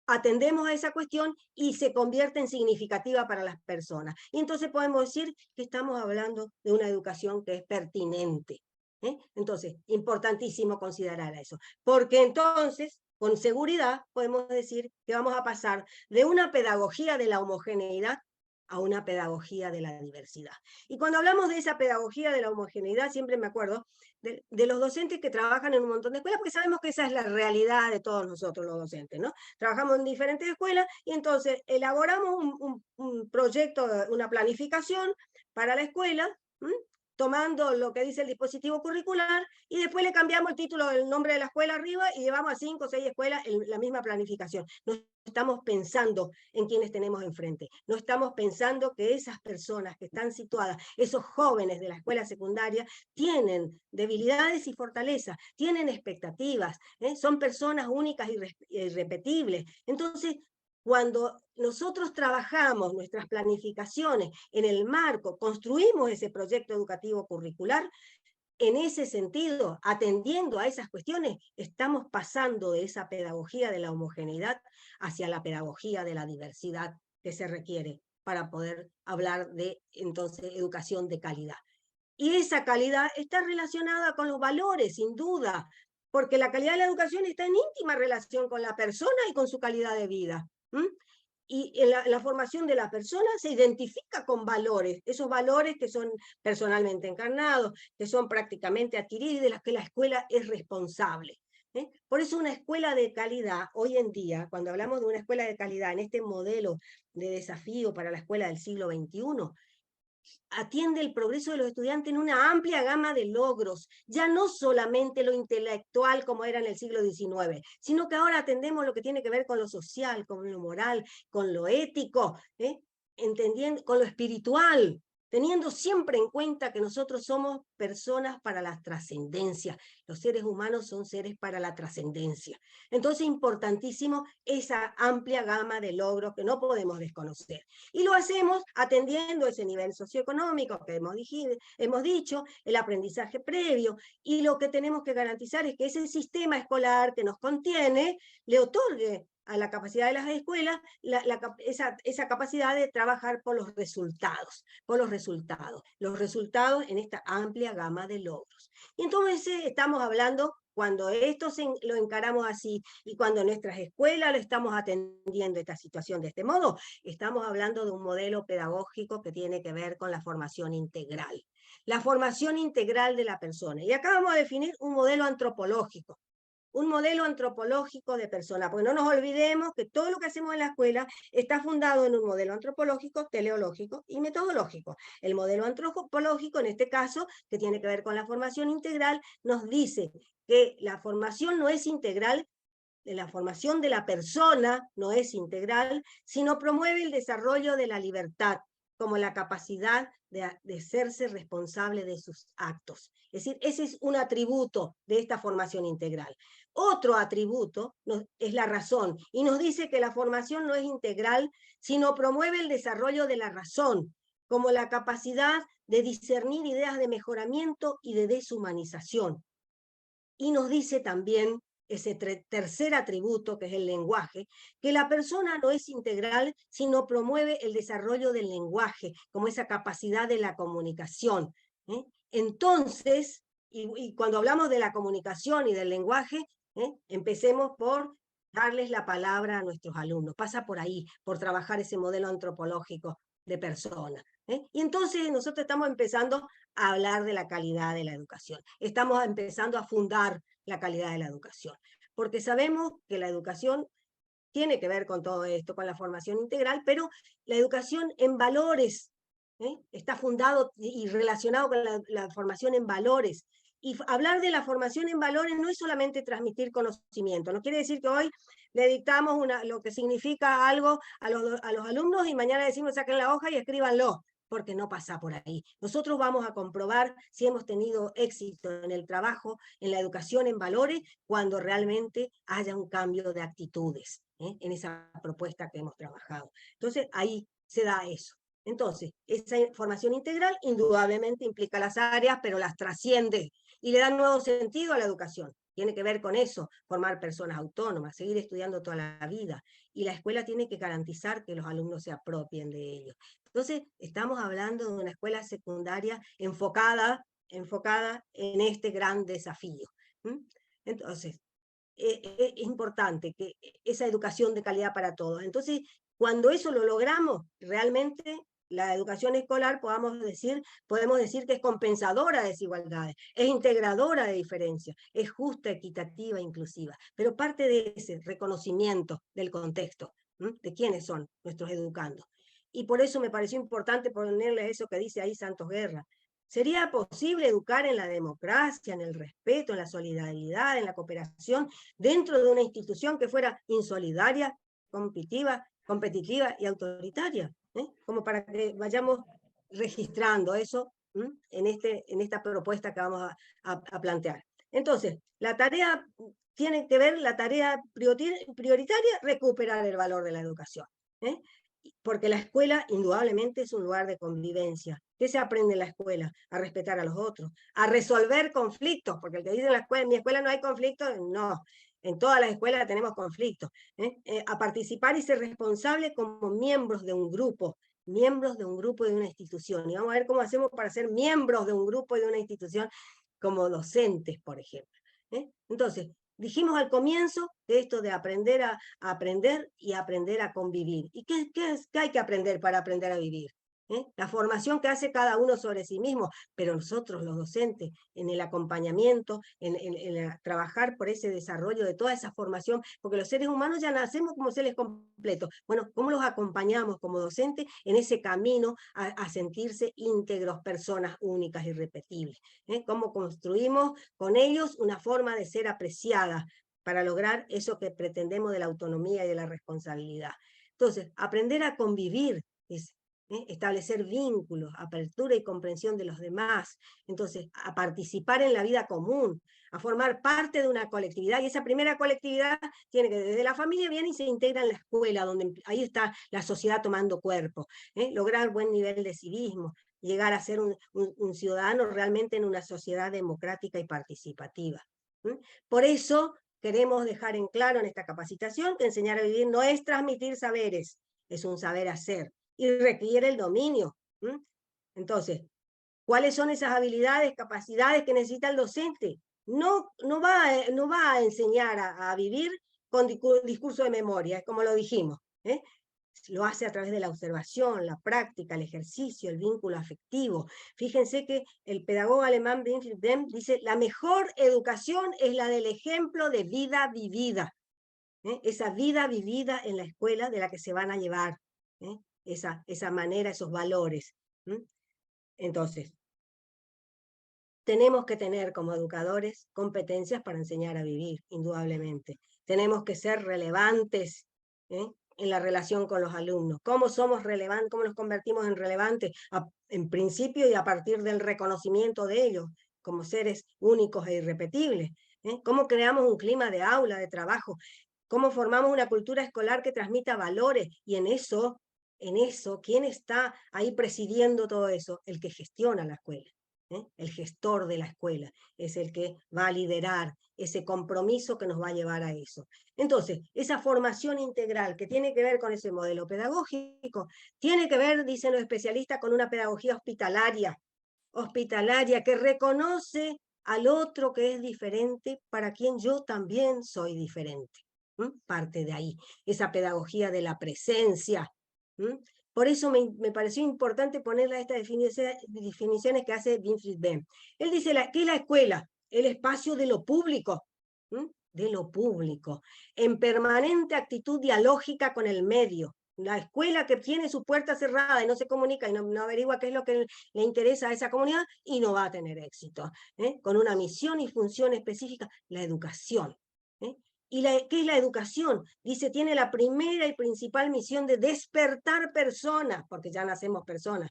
atendemos a esa cuestión y se convierte en significativa para las personas. Y entonces podemos decir que estamos hablando de una educación que es pertinente. Entonces, importantísimo considerar eso. Porque entonces, con seguridad, podemos decir que vamos a pasar de una pedagogía de la homogeneidad a una pedagogía de la diversidad. Y cuando hablamos de esa pedagogía de la homogeneidad, siempre me acuerdo de los docentes que trabajan en un montón de escuelas, porque sabemos que esa es la realidad de todos nosotros los docentes, ¿no? Trabajamos en diferentes escuelas y entonces elaboramos un proyecto, una planificación para la escuela, tomando lo que dice el dispositivo curricular, y después le cambiamos el título del nombre de la escuela arriba y llevamos a 5 o 6 escuelas en la misma planificación. No estamos pensando en quienes tenemos enfrente, no estamos pensando que esas personas que están situadas, esos jóvenes de la escuela secundaria, tienen debilidades y fortalezas, tienen expectativas, son personas únicas y irrepetibles. Entonces, cuando nosotros trabajamos nuestras planificaciones en el marco, construimos ese proyecto educativo curricular, en ese sentido, atendiendo a esas cuestiones, estamos pasando de esa pedagogía de la homogeneidad hacia la pedagogía de la diversidad que se requiere para poder hablar de, entonces, educación de calidad. Y esa calidad está relacionada con los valores, sin duda, porque la calidad de la educación está en íntima relación con la persona y con su calidad de vida. Y en la formación de la persona se identifica con valores, esos valores que son personalmente encarnados, que son prácticamente adquiridos y de los que la escuela es responsable. Por eso una escuela de calidad, hoy en día, cuando hablamos de una escuela de calidad en este modelo de desafío para la escuela del siglo XXI, atiende el progreso de los estudiantes en una amplia gama de logros, ya no solamente lo intelectual como era en el siglo XIX, sino que ahora atendemos lo que tiene que ver con lo social, con lo moral, con lo ético, entendiendo, con lo espiritual, teniendo siempre en cuenta que nosotros somos personas para la trascendencia. Los seres humanos son seres para la trascendencia. Entonces, importantísimo esa amplia gama de logros que no podemos desconocer. Y lo hacemos atendiendo ese nivel socioeconómico que hemos dicho, el aprendizaje previo, y lo que tenemos que garantizar es que ese sistema escolar que nos contiene le otorgue a la capacidad de las escuelas esa capacidad de trabajar por los resultados en esta amplia gama de logros. Y entonces estamos hablando, cuando esto lo encaramos así y cuando en nuestras escuelas lo estamos atendiendo esta situación de este modo, estamos hablando de un modelo pedagógico que tiene que ver con la formación integral. La formación integral de la persona. Y acá vamos a definir un modelo antropológico de persona, porque no nos olvidemos que todo lo que hacemos en la escuela está fundado en un modelo antropológico, teleológico y metodológico. El modelo antropológico, en este caso, que tiene que ver con la formación integral, nos dice que la formación no es integral, la formación de la persona no es integral, sino promueve el desarrollo de la libertad, como la capacidad de serse responsable de sus actos. Es decir, ese es un atributo de esta formación integral. Otro atributo es la razón, y nos dice que la formación no es integral, sino promueve el desarrollo de la razón, como la capacidad de discernir ideas de mejoramiento y de deshumanización. Y nos dice también ese tercer atributo, que es el lenguaje, que la persona no es integral, sino promueve el desarrollo del lenguaje, como esa capacidad de la comunicación. Entonces, y cuando hablamos de la comunicación y del lenguaje, empecemos por darles la palabra a nuestros alumnos. Pasa por ahí, por trabajar ese modelo antropológico de persona. Y entonces nosotros estamos empezando a hablar de la calidad de la educación. Estamos empezando a fundar la calidad de la educación, porque sabemos que la educación tiene que ver con todo esto, con la formación integral, pero la educación en valores, está fundado y relacionado con la formación en valores. Y hablar de la formación en valores no es solamente transmitir conocimiento, no quiere decir que hoy le dictamos lo que significa algo a los alumnos y mañana decimos saquen la hoja y escríbanlo, porque no pasa por ahí. Nosotros vamos a comprobar si hemos tenido éxito en el trabajo, en la educación en valores, cuando realmente haya un cambio de actitudes, en esa propuesta que hemos trabajado. Entonces ahí se da eso. Entonces, esa formación integral indudablemente implica las áreas, pero las trasciende y le da nuevo sentido a la educación. Tiene que ver con eso, formar personas autónomas, seguir estudiando toda la vida. Y la escuela tiene que garantizar que los alumnos se apropien de ello. Entonces, estamos hablando de una escuela secundaria enfocada en este gran desafío. Entonces, es importante que esa educación de calidad para todos. Entonces, cuando eso lo logramos, realmente la educación escolar podemos decir que es compensadora de desigualdades, es integradora de diferencias, es justa, equitativa, inclusiva, pero parte de ese reconocimiento del contexto, de quiénes son nuestros educandos. Y por eso me pareció importante ponerle eso que dice ahí Santos Guerra. ¿Sería posible educar en la democracia, en el respeto, en la solidaridad, en la cooperación, dentro de una institución que fuera insolidaria, competitiva y autoritaria? Como para que vayamos registrando eso en esta propuesta que vamos a plantear. Entonces, la tarea tiene que ver, la tarea prioritaria, recuperar el valor de la educación. Porque la escuela indudablemente es un lugar de convivencia. ¿Qué se aprende en la escuela? A respetar a los otros, a resolver conflictos, porque el que dice en mi escuela no hay conflictos, no. En todas las escuelas tenemos conflictos. A participar y ser responsable como miembros de un grupo y de una institución. Y vamos a ver cómo hacemos para ser miembros de un grupo y de una institución como docentes, por ejemplo. Entonces, dijimos al comienzo de esto de aprender a aprender y aprender a convivir. ¿Y qué hay que aprender para aprender a vivir? La formación que hace cada uno sobre sí mismo, pero nosotros los docentes, en el acompañamiento, en trabajar por ese desarrollo de toda esa formación, porque los seres humanos ya nacemos como seres completos. Bueno, ¿cómo los acompañamos como docentes en ese camino a sentirse íntegros, personas únicas, irrepetibles? ¿Cómo construimos con ellos una forma de ser apreciada para lograr eso que pretendemos de la autonomía y de la responsabilidad? Entonces, aprender a convivir, establecer vínculos, apertura y comprensión de los demás, entonces a participar en la vida común, a formar parte de una colectividad, y esa primera colectividad tiene que desde la familia viene y se integra en la escuela, donde ahí está la sociedad tomando cuerpo, lograr buen nivel de civismo, llegar a ser un ciudadano realmente en una sociedad democrática y participativa. Por eso queremos dejar en claro en esta capacitación que enseñar a vivir no es transmitir saberes, es un saber hacer, y requiere el dominio. Entonces, ¿cuáles son esas habilidades, capacidades que necesita el docente? No va a enseñar a vivir con discurso de memoria, es como lo dijimos. Lo hace a través de la observación, la práctica, el ejercicio, el vínculo afectivo. Fíjense que el pedagogo alemán Winfried Bem dice, la mejor educación es la del ejemplo de vida vivida. Esa vida vivida en la escuela de la que se van a llevar. Esa manera, esos valores. Entonces, tenemos que tener como educadores competencias para enseñar a vivir, indudablemente. Tenemos que ser relevantes en la relación con los alumnos. ¿Cómo somos relevantes? ¿Cómo nos convertimos en relevantes? En principio y a partir del reconocimiento de ellos como seres únicos e irrepetibles. ¿Cómo creamos un clima de aula, de trabajo? ¿Cómo formamos una cultura escolar que transmita valores? Y en eso, ¿quién está ahí presidiendo todo eso? El que gestiona la escuela. El gestor de la escuela es el que va a liderar ese compromiso que nos va a llevar a eso. Entonces, esa formación integral que tiene que ver con ese modelo pedagógico, tiene que ver, dicen los especialistas, con una pedagogía hospitalaria que reconoce al otro que es diferente, para quien yo también soy diferente. Parte de ahí, esa pedagogía de la presencia. Por eso me pareció importante ponerle estas definiciones que hace Winfried Bem. Él dice que es la escuela, el espacio de lo público, en permanente actitud dialógica con el medio. La escuela que tiene su puerta cerrada y no se comunica y no averigua qué es lo que le interesa a esa comunidad, y no va a tener éxito. Con una misión y función específica, la educación. ¿Y qué es la educación? Dice, tiene la primera y principal misión de despertar personas, porque ya nacemos personas,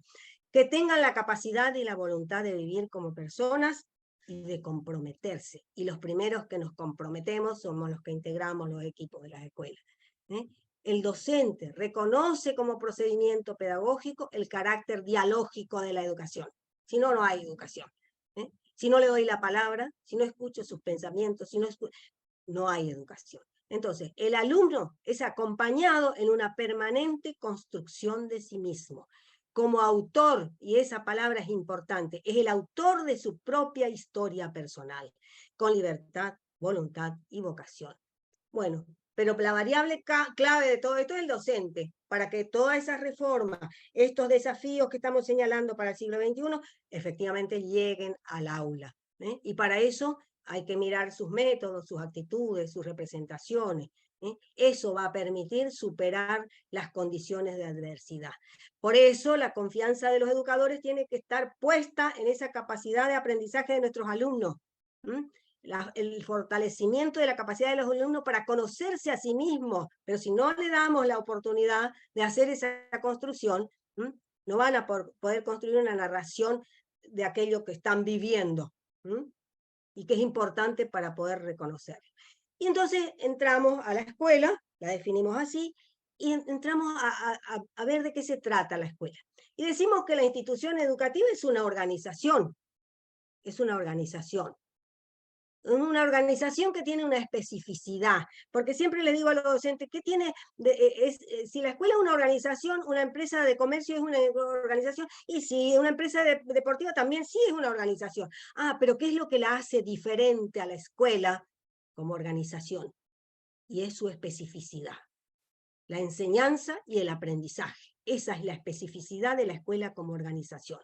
que tengan la capacidad y la voluntad de vivir como personas y de comprometerse. Y los primeros que nos comprometemos somos los que integramos los equipos de las escuelas. El docente reconoce como procedimiento pedagógico el carácter dialógico de la educación. Si no, no hay educación. Si no le doy la palabra, si no escucho sus pensamientos, si no hay educación. Entonces, el alumno es acompañado en una permanente construcción de sí mismo. Como autor, y esa palabra es importante, es el autor de su propia historia personal, con libertad, voluntad y vocación. Bueno, pero la variable clave de todo esto es el docente, para que todas esas reformas, estos desafíos que estamos señalando para el siglo XXI, efectivamente lleguen al aula. Y para eso hay que mirar sus métodos, sus actitudes, sus representaciones. Eso va a permitir superar las condiciones de adversidad. Por eso la confianza de los educadores tiene que estar puesta en esa capacidad de aprendizaje de nuestros alumnos. El fortalecimiento de la capacidad de los alumnos para conocerse a sí mismos, pero si no le damos la oportunidad de hacer esa construcción, no van a poder construir una narración de aquello que están viviendo, y que es importante para poder reconocerlo. Y entonces entramos a la escuela, la definimos así, y entramos a ver de qué se trata la escuela. Y decimos que la institución educativa es una organización, una organización que tiene una especificidad, porque siempre le digo a los docentes, ¿qué tiene? Si la escuela es una organización, una empresa de comercio es una organización, y si una empresa deportiva también sí es una organización. Pero ¿qué es lo que la hace diferente a la escuela como organización? Y es su especificidad, la enseñanza y el aprendizaje. Esa es la especificidad de la escuela como organización.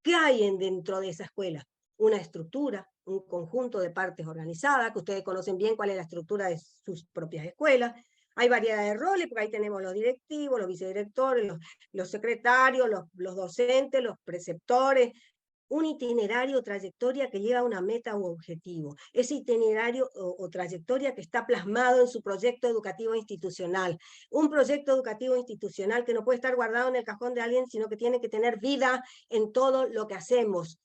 ¿Qué hay dentro de esa escuela? Una estructura, un conjunto de partes organizadas, que ustedes conocen bien cuál es la estructura de sus propias escuelas. Hay variedad de roles, porque ahí tenemos los directivos, los vicedirectores, los secretarios, los docentes, los preceptores, un itinerario, trayectoria que lleva a una meta u objetivo. Ese itinerario o trayectoria que está plasmado en su proyecto educativo institucional. Un proyecto educativo institucional que no puede estar guardado en el cajón de alguien, sino que tiene que tener vida en todo lo que hacemos,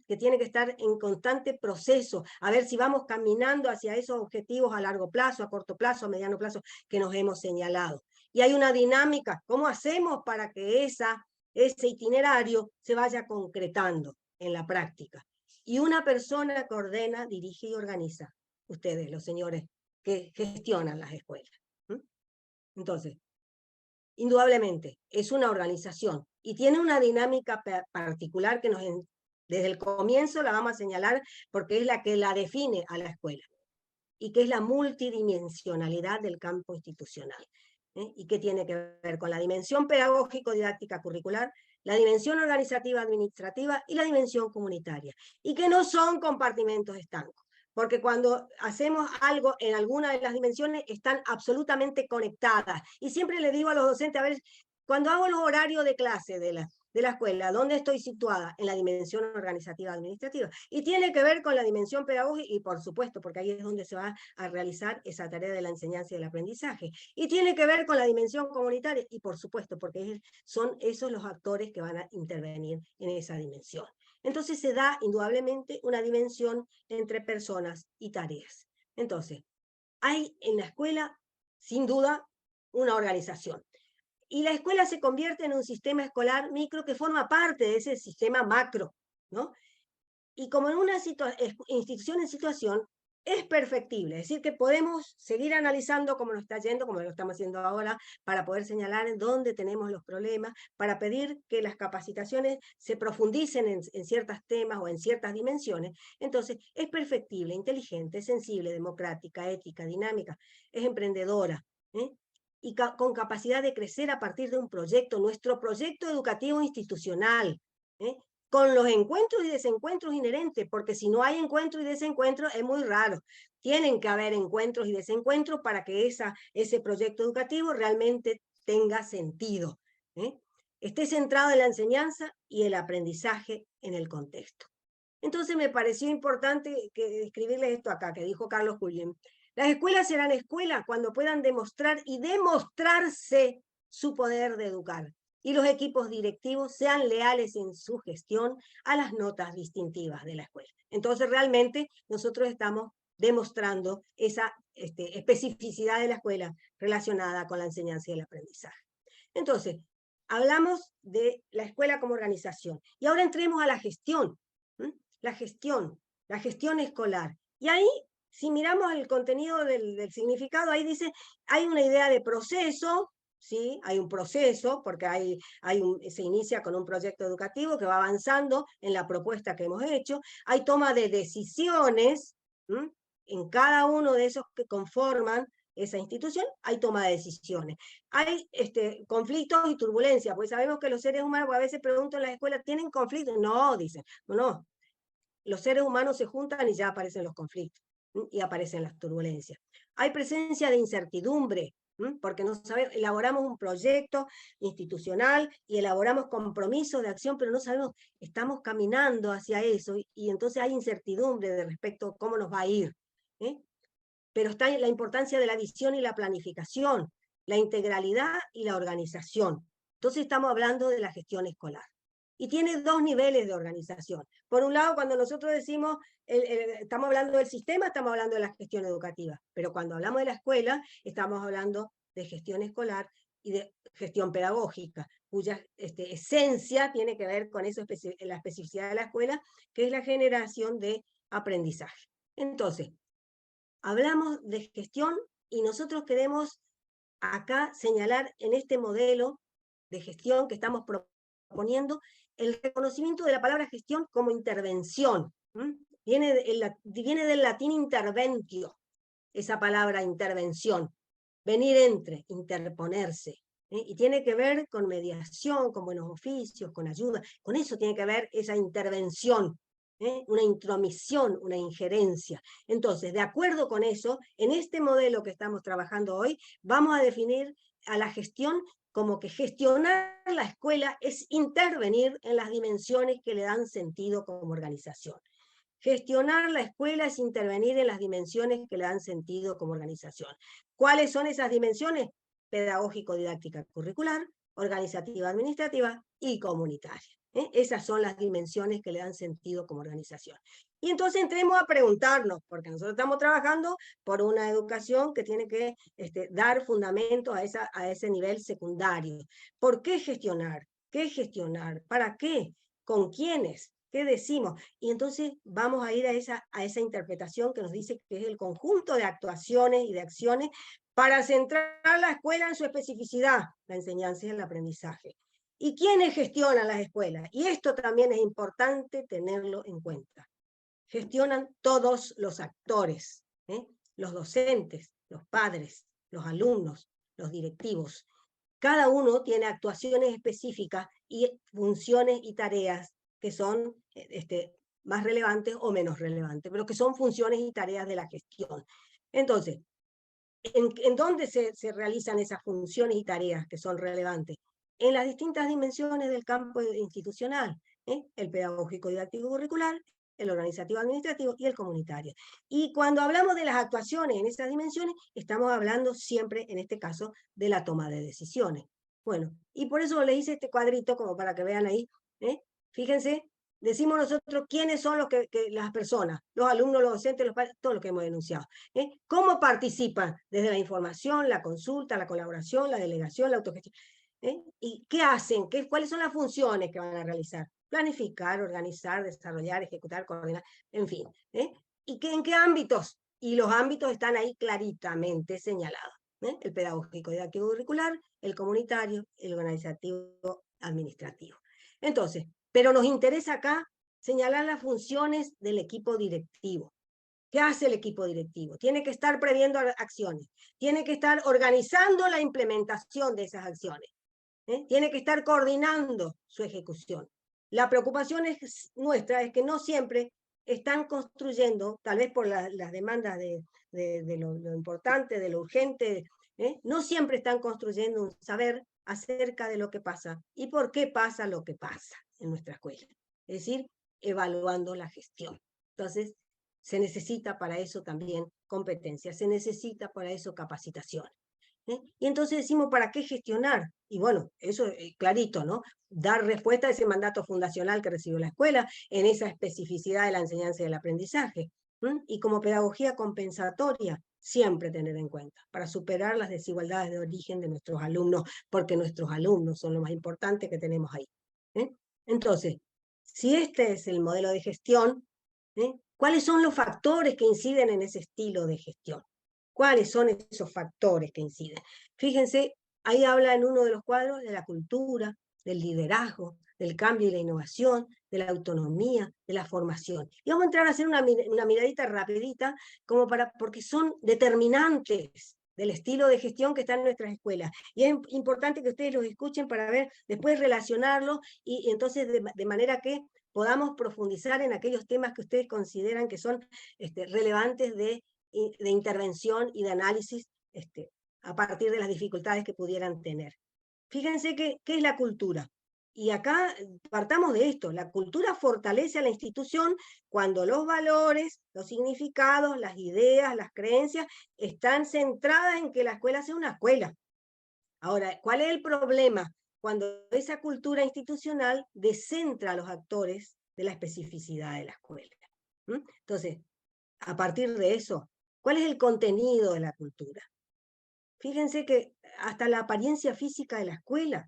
que tiene que estar en constante proceso, a ver si vamos caminando hacia esos objetivos a largo plazo, a corto plazo, a mediano plazo, que nos hemos señalado. Y hay una dinámica, ¿cómo hacemos para que ese itinerario se vaya concretando en la práctica? Y una persona que ordena, dirige y organiza. Ustedes, los señores que gestionan las escuelas. Entonces, indudablemente, es una organización y tiene una dinámica particular que desde el comienzo la vamos a señalar porque es la que la define a la escuela y que es la multidimensionalidad del campo institucional. ¿Y qué tiene que ver con la dimensión pedagógico-didáctica curricular, la dimensión organizativa administrativa y la dimensión comunitaria, y que no son compartimentos estancos, porque cuando hacemos algo en alguna de las dimensiones están absolutamente conectadas. Y siempre le digo a los docentes, a ver, cuando hago los horarios de clase de la escuela, ¿dónde estoy situada? En la dimensión organizativa administrativa. Y tiene que ver con la dimensión pedagógica, y por supuesto, porque ahí es donde se va a realizar esa tarea de la enseñanza y del aprendizaje. Y tiene que ver con la dimensión comunitaria, y por supuesto, porque son esos los actores que van a intervenir en esa dimensión. Entonces se da indudablemente una dimensión entre personas y tareas. Entonces, hay en la escuela, sin duda, una organización. Y la escuela se convierte en un sistema escolar micro que forma parte de ese sistema macro, ¿no? Y como en una institución en situación, es perfectible, es decir, que podemos seguir analizando cómo nos está yendo, como lo estamos haciendo ahora, para poder señalar en dónde tenemos los problemas, para pedir que las capacitaciones se profundicen en ciertos temas o en ciertas dimensiones. Entonces, es perfectible, inteligente, sensible, democrática, ética, dinámica, es emprendedora, y con capacidad de crecer a partir de un proyecto, nuestro proyecto educativo institucional, con los encuentros y desencuentros inherentes, porque si no hay encuentros y desencuentros es muy raro. Tienen que haber encuentros y desencuentros para que ese proyecto educativo realmente tenga sentido, esté centrado en la enseñanza y el aprendizaje en el contexto. Entonces me pareció importante escribirles esto acá, que dijo Carlos Julián. Las escuelas serán escuelas cuando puedan demostrar y demostrarse su poder de educar, y los equipos directivos sean leales en su gestión a las notas distintivas de la escuela. Entonces realmente nosotros estamos demostrando esa especificidad de la escuela relacionada con la enseñanza y el aprendizaje. Entonces, hablamos de la escuela como organización. Y ahora entremos a la gestión. La gestión escolar. Y ahí, si miramos el contenido del significado, ahí dice, hay una idea de proceso, ¿sí? Hay un proceso, porque se inicia con un proyecto educativo que va avanzando en la propuesta que hemos hecho. Hay toma de decisiones, en cada uno de esos que conforman esa institución, hay toma de decisiones. Hay conflictos y turbulencias, porque sabemos que los seres humanos, a veces preguntan en las escuelas, ¿tienen conflictos? No, dicen, no. Los seres humanos se juntan y ya aparecen los conflictos, y aparecen las turbulencias. Hay presencia de incertidumbre, porque no sabemos, elaboramos un proyecto institucional y elaboramos compromisos de acción, pero no sabemos, estamos caminando hacia eso, y entonces hay incertidumbre de respecto a cómo nos va a ir. Pero está la importancia de la visión y la planificación, la integralidad y la organización. Entonces estamos hablando de la gestión escolar. Y tiene dos niveles de organización. Por un lado, cuando nosotros decimos, estamos hablando del sistema, estamos hablando de la gestión educativa. Pero cuando hablamos de la escuela, estamos hablando de gestión escolar y de gestión pedagógica, cuya esencia tiene que ver con eso, la especificidad de la escuela, que es la generación de aprendizaje. Entonces, hablamos de gestión y nosotros queremos acá señalar en este modelo de gestión que estamos proponiendo el reconocimiento de la palabra gestión como intervención. Viene del latín interventio, esa palabra intervención. Venir entre, interponerse. Y tiene que ver con mediación, con buenos oficios, con ayuda, con eso tiene que ver esa intervención, una intromisión, una injerencia. Entonces, de acuerdo con eso, en este modelo que estamos trabajando hoy, vamos a definir a la gestión como que gestionar la escuela es intervenir en las dimensiones que le dan sentido como organización. Gestionar la escuela es intervenir en las dimensiones que le dan sentido como organización. ¿Cuáles son esas dimensiones? Pedagógico-didáctica curricular, organizativa administrativa y comunitaria. Esas son las dimensiones que le dan sentido como organización. Y entonces entremos a preguntarnos, porque nosotros estamos trabajando por una educación que tiene que dar fundamento a ese nivel secundario. ¿Por qué gestionar? ¿Qué gestionar? ¿Para qué? ¿Con quiénes? ¿Qué decimos? Y entonces vamos a ir a esa interpretación que nos dice que es el conjunto de actuaciones y de acciones para centrar la escuela en su especificidad, la enseñanza y el aprendizaje. ¿Y quiénes gestionan las escuelas? Y esto también es importante tenerlo en cuenta. Gestionan todos los actores, los docentes, los padres, los alumnos, los directivos. Cada uno tiene actuaciones específicas y funciones y tareas que son más relevantes o menos relevantes, pero que son funciones y tareas de la gestión. Entonces, ¿en dónde se realizan esas funciones y tareas que son relevantes? En las distintas dimensiones del campo institucional, el pedagógico didáctico curricular, el organizativo administrativo y el comunitario. Y cuando hablamos de las actuaciones en esas dimensiones, estamos hablando siempre, en este caso, de la toma de decisiones. Bueno, y por eso le hice este cuadrito, como para que vean ahí, fíjense, decimos nosotros quiénes son las personas, los alumnos, los docentes, los padres, todo lo que hemos denunciado. ¿Cómo participan? Desde la información, la consulta, la colaboración, la delegación, la autogestión. ¿Y qué hacen? ¿Cuáles son las funciones que van a realizar? Planificar, organizar, desarrollar, ejecutar, coordinar, en fin. ¿Y en qué ámbitos? Y los ámbitos están ahí claritamente señalados. El pedagógico didáctico curricular, el comunitario, el organizativo administrativo. Entonces, pero nos interesa acá señalar las funciones del equipo directivo. ¿Qué hace el equipo directivo? Tiene que estar previendo acciones, tiene que estar organizando la implementación de esas acciones, tiene que estar coordinando su ejecución. La preocupación nuestra es que no siempre están construyendo, tal vez por las demandas de lo importante, de lo urgente, no siempre están construyendo un saber acerca de lo que pasa y por qué pasa lo que pasa en nuestra escuela. Es decir, evaluando la gestión. Entonces, se necesita para eso también competencia, se necesita para eso capacitación. Y entonces decimos, ¿para qué gestionar? Y bueno, eso es clarito, ¿no? Dar respuesta a ese mandato fundacional que recibió la escuela, en esa especificidad de la enseñanza y del aprendizaje. Y como pedagogía compensatoria, siempre tener en cuenta, para superar las desigualdades de origen de nuestros alumnos, porque nuestros alumnos son lo más importante que tenemos ahí. Entonces, si este es el modelo de gestión, ¿cuáles son los factores que inciden en ese estilo de gestión? ¿Cuáles son esos factores que inciden? Fíjense, ahí habla en uno de los cuadros de la cultura, del liderazgo, del cambio y la innovación, de la autonomía, de la formación. Y vamos a entrar a hacer una miradita rapidita, porque son determinantes del estilo de gestión que está en nuestras escuelas. Y es importante que ustedes los escuchen para ver, después relacionarlos, y entonces de manera que podamos profundizar en aquellos temas que ustedes consideran que son relevantes de intervención y de análisis a partir de las dificultades que pudieran tener. Fíjense qué es la cultura. Y acá partamos de esto, la cultura fortalece a la institución cuando los valores, los significados, las ideas, las creencias están centradas en que la escuela sea una escuela. Ahora, ¿cuál es el problema? Cuando esa cultura institucional descentra a los actores de la especificidad de la escuela. Entonces, a partir de eso, ¿cuál es el contenido de la cultura? Fíjense que hasta la apariencia física de la escuela,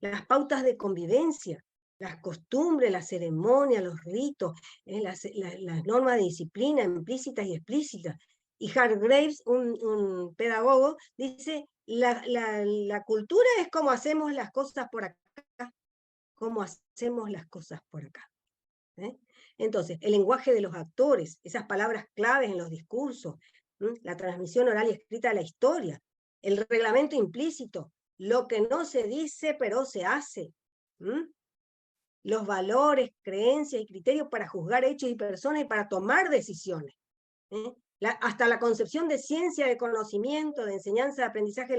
las pautas de convivencia, las costumbres, las ceremonias, los ritos, las normas de disciplina implícitas y explícitas. Y Hargraves, un pedagogo, dice, la cultura es como hacemos las cosas por acá, como hacemos las cosas por acá. Entonces, el lenguaje de los actores, esas palabras claves en los discursos, la transmisión oral y escrita de la historia, el reglamento implícito, lo que no se dice, pero se hace. Los valores, creencias y criterios para juzgar hechos y personas y para tomar decisiones. Hasta la concepción de ciencia, de conocimiento, de enseñanza, de aprendizaje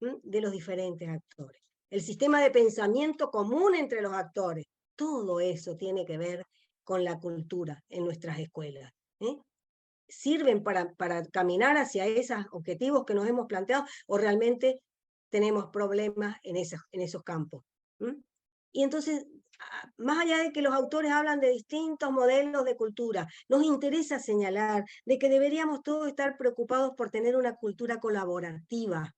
de los diferentes actores. El sistema de pensamiento común entre los actores. Todo eso tiene que ver con la cultura en nuestras escuelas. ¿Sirven para caminar hacia esos objetivos que nos hemos planteado o realmente tenemos problemas en esos campos? Y entonces, más allá de que los autores hablan de distintos modelos de cultura, nos interesa señalar de que deberíamos todos estar preocupados por tener una cultura colaborativa.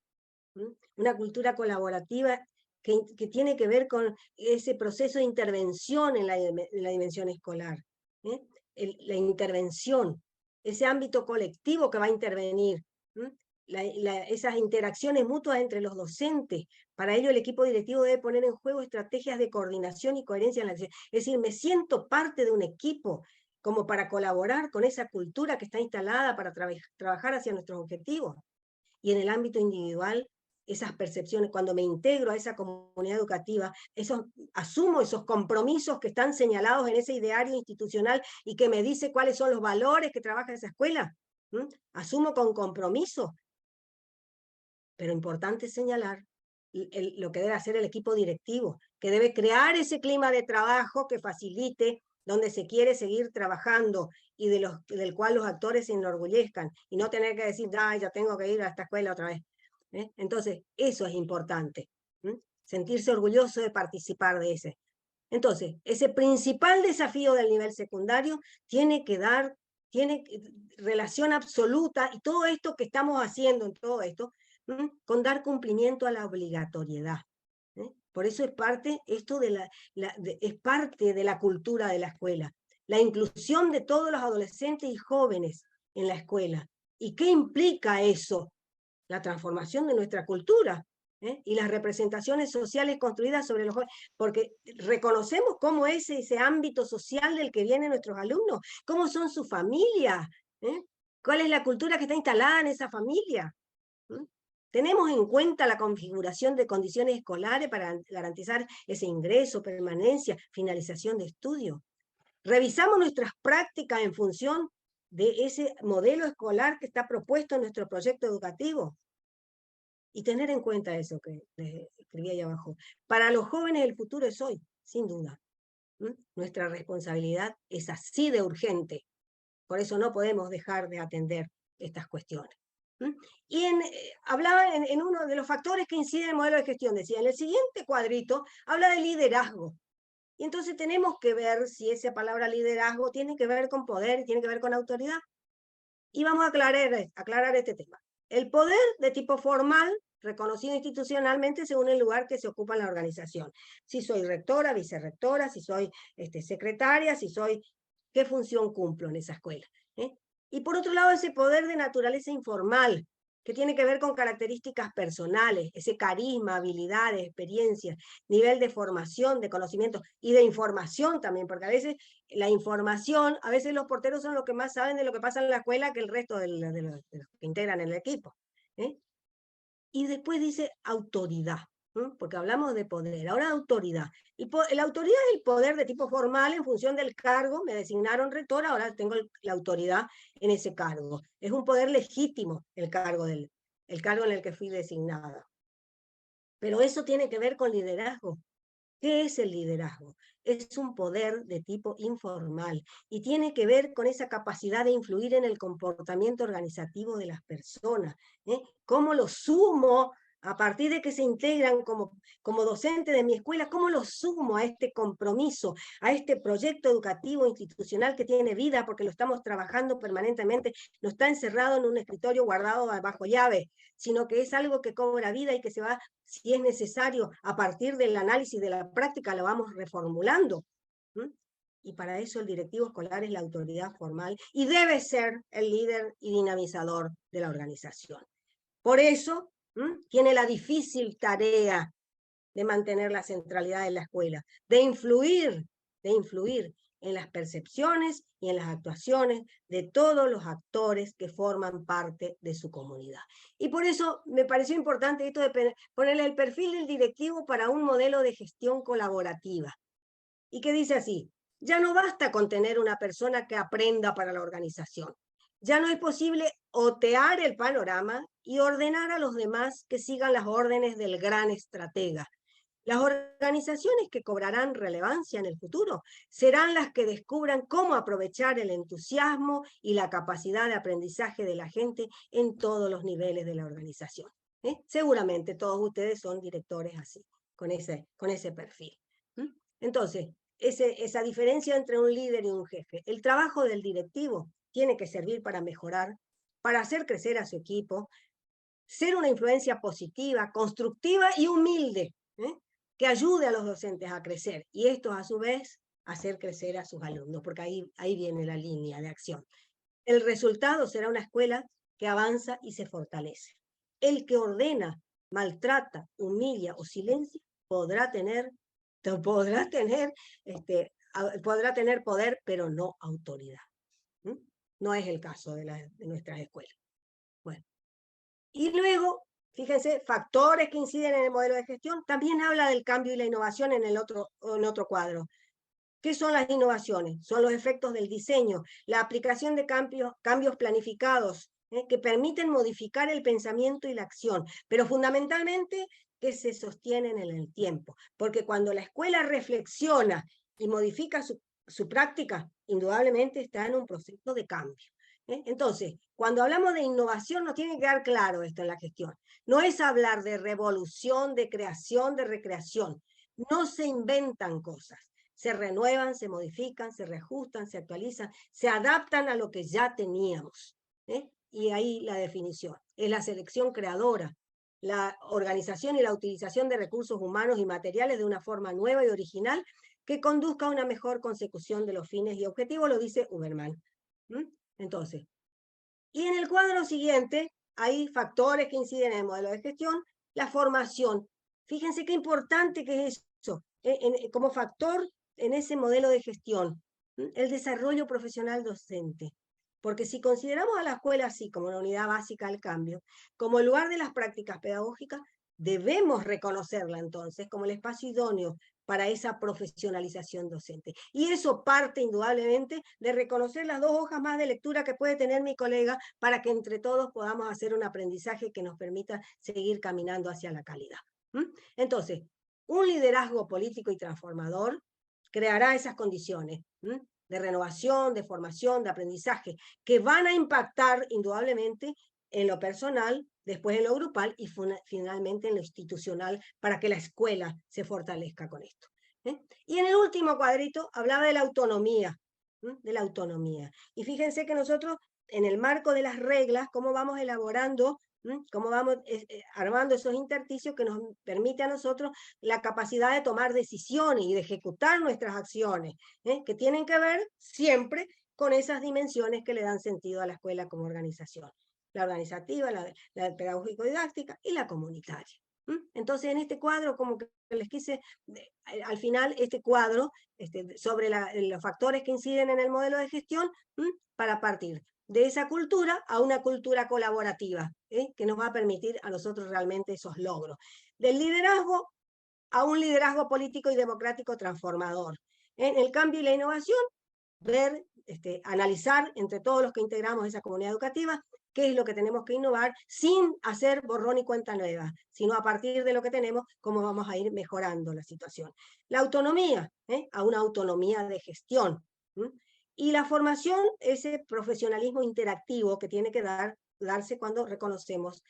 Una cultura colaborativa que tiene que ver con ese proceso de intervención en la dimensión escolar. La intervención, ese ámbito colectivo que va a intervenir, esas interacciones mutuas entre los docentes. Para ello el equipo directivo debe poner en juego estrategias de coordinación y coherencia en la acción. Es decir, me siento parte de un equipo como para colaborar con esa cultura que está instalada para trabajar hacia nuestros objetivos. Y en el ámbito individual, esas percepciones, cuando me integro a esa comunidad educativa, asumo esos compromisos que están señalados en ese ideario institucional y que me dice cuáles son los valores que trabaja esa escuela. Asumo con compromiso. Pero importante señalar lo que debe hacer el equipo directivo, que debe crear ese clima de trabajo que facilite donde se quiere seguir trabajando y del cual los actores se enorgullezcan, y no tener que decir, ya tengo que ir a esta escuela otra vez. Entonces, eso es importante, sentirse orgulloso de participar de ese. Entonces, ese principal desafío del nivel secundario tiene relación absoluta, y todo esto que estamos haciendo en todo esto, con dar cumplimiento a la obligatoriedad. Por eso es parte, es parte de la cultura de la escuela. La inclusión de todos los adolescentes y jóvenes en la escuela. ¿Y qué implica eso? La transformación de nuestra cultura, y las representaciones sociales construidas sobre los jóvenes, porque reconocemos cómo es ese ámbito social del que vienen nuestros alumnos, cómo son sus familias, cuál es la cultura que está instalada en esa familia. ¿Tenemos en cuenta la configuración de condiciones escolares para garantizar ese ingreso, permanencia, finalización de estudio? ¿Revisamos nuestras prácticas en función de ese modelo escolar que está propuesto en nuestro proyecto educativo? Y tener en cuenta eso que les escribí ahí abajo. Para los jóvenes el futuro es hoy, sin duda. Nuestra responsabilidad es así de urgente. Por eso no podemos dejar de atender estas cuestiones. Y hablaba en uno de los factores que inciden en el modelo de gestión, decía, en el siguiente cuadrito habla de liderazgo. Y entonces tenemos que ver si esa palabra liderazgo tiene que ver con poder, tiene que ver con autoridad. Y vamos a aclarar este tema. El poder de tipo formal, reconocido institucionalmente según el lugar que se ocupa en la organización. Si soy rectora, vicerrectora, si soy secretaria, qué función cumplo en esa escuela. Y por otro lado, ese poder de naturaleza informal, que tiene que ver con características personales, ese carisma, habilidades, experiencias, nivel de formación, de conocimiento y de información también, porque a veces la información, a veces los porteros son los que más saben de lo que pasa en la escuela que el resto de los que integran el equipo. Y después dice autoridad, porque hablamos de poder, ahora autoridad. Y la autoridad es el poder de tipo formal en función del cargo, me designaron rectora, ahora tengo la autoridad en ese cargo. Es un poder legítimo el cargo en el que fui designada. Pero eso tiene que ver con liderazgo. ¿Qué es el liderazgo? Es un poder de tipo informal y tiene que ver con esa capacidad de influir en el comportamiento organizativo de las personas. ¿Cómo lo sumo a partir de que se integran como docente de mi escuela? ¿Cómo lo sumo a este compromiso, a este proyecto educativo institucional que tiene vida porque lo estamos trabajando permanentemente? No está encerrado en un escritorio guardado bajo llave, sino que es algo que cobra vida y que se va, si es necesario, a partir del análisis de la práctica, lo vamos reformulando. Y para eso el directivo escolar es la autoridad formal y debe ser el líder y dinamizador de la organización. Por eso tiene la difícil tarea de mantener la centralidad en la escuela, de influir en las percepciones y en las actuaciones de todos los actores que forman parte de su comunidad. Y por eso me pareció importante esto de ponerle el perfil del directivo para un modelo de gestión colaborativa. Y que dice así: ya no basta con tener una persona que aprenda para la organización. Ya no es posible otear el panorama y ordenar a los demás que sigan las órdenes del gran estratega. Las organizaciones que cobrarán relevancia en el futuro serán las que descubran cómo aprovechar el entusiasmo y la capacidad de aprendizaje de la gente en todos los niveles de la organización. Seguramente todos ustedes son directores así, con ese perfil. Entonces, esa diferencia entre un líder y un jefe. El trabajo del directivo tiene que servir para mejorar, para hacer crecer a su equipo, ser una influencia positiva, constructiva y humilde, que ayude a los docentes a crecer, y estos a su vez a hacer crecer a sus alumnos, porque ahí viene la línea de acción. El resultado será una escuela que avanza y se fortalece. El que ordena, maltrata, humilla o silencia podrá tener poder, pero no autoridad. No es el caso de nuestras escuelas. Bueno. Y luego, fíjense, factores que inciden en el modelo de gestión. También habla del cambio y la innovación en otro cuadro. ¿Qué son las innovaciones? Son los efectos del diseño, la aplicación de cambios planificados, que permiten modificar el pensamiento y la acción, pero fundamentalmente que se sostienen en el tiempo. Porque cuando la escuela reflexiona y modifica su práctica, indudablemente está en un proceso de cambio. Entonces, cuando hablamos de innovación, nos tiene que quedar claro esto en la gestión. No es hablar de revolución, de creación, de recreación. No se inventan cosas. Se renuevan, se modifican, se reajustan, se actualizan, se adaptan a lo que ya teníamos. Y ahí la definición. Es la selección creadora, la organización y la utilización de recursos humanos y materiales de una forma nueva y original que conduzca a una mejor consecución de los fines y objetivos, lo dice Huberman. Entonces, y en el cuadro siguiente hay factores que inciden en el modelo de gestión. La formación. Fíjense qué importante que es eso, como factor en ese modelo de gestión. El desarrollo profesional docente. Porque si consideramos a la escuela así como una unidad básica del cambio, como el lugar de las prácticas pedagógicas, debemos reconocerla entonces como el espacio idóneo para esa profesionalización docente. Y eso parte indudablemente de reconocer las dos hojas más de lectura que puede tener mi colega para que entre todos podamos hacer un aprendizaje que nos permita seguir caminando hacia la calidad. Entonces, un liderazgo político y transformador creará esas condiciones de renovación, de formación, de aprendizaje, que van a impactar indudablemente en lo personal, después en lo grupal y finalmente en lo institucional, para que la escuela se fortalezca con esto. Y en el último cuadrito hablaba de la autonomía, Y fíjense que nosotros, en el marco de las reglas, cómo vamos elaborando, cómo vamos armando esos intersticios que nos permite a nosotros la capacidad de tomar decisiones y de ejecutar nuestras acciones, que tienen que ver siempre con esas dimensiones que le dan sentido a la escuela como organización. La organizativa, la pedagógico-didáctica y la comunitaria. Entonces, en este cuadro, como que les quise, al final, este cuadro sobre los factores que inciden en el modelo de gestión, para partir de esa cultura a una cultura colaborativa, que nos va a permitir a nosotros realmente esos logros. Del liderazgo a un liderazgo político y democrático transformador. En el cambio y la innovación, ver, analizar entre todos los que integramos esa comunidad educativa, qué es lo que tenemos que innovar sin hacer borrón y cuenta nueva, sino a partir de lo que tenemos, cómo vamos a ir mejorando la situación. La autonomía, a una autonomía de gestión. Y la formación, ese profesionalismo interactivo que tiene que darse cuando reconocemos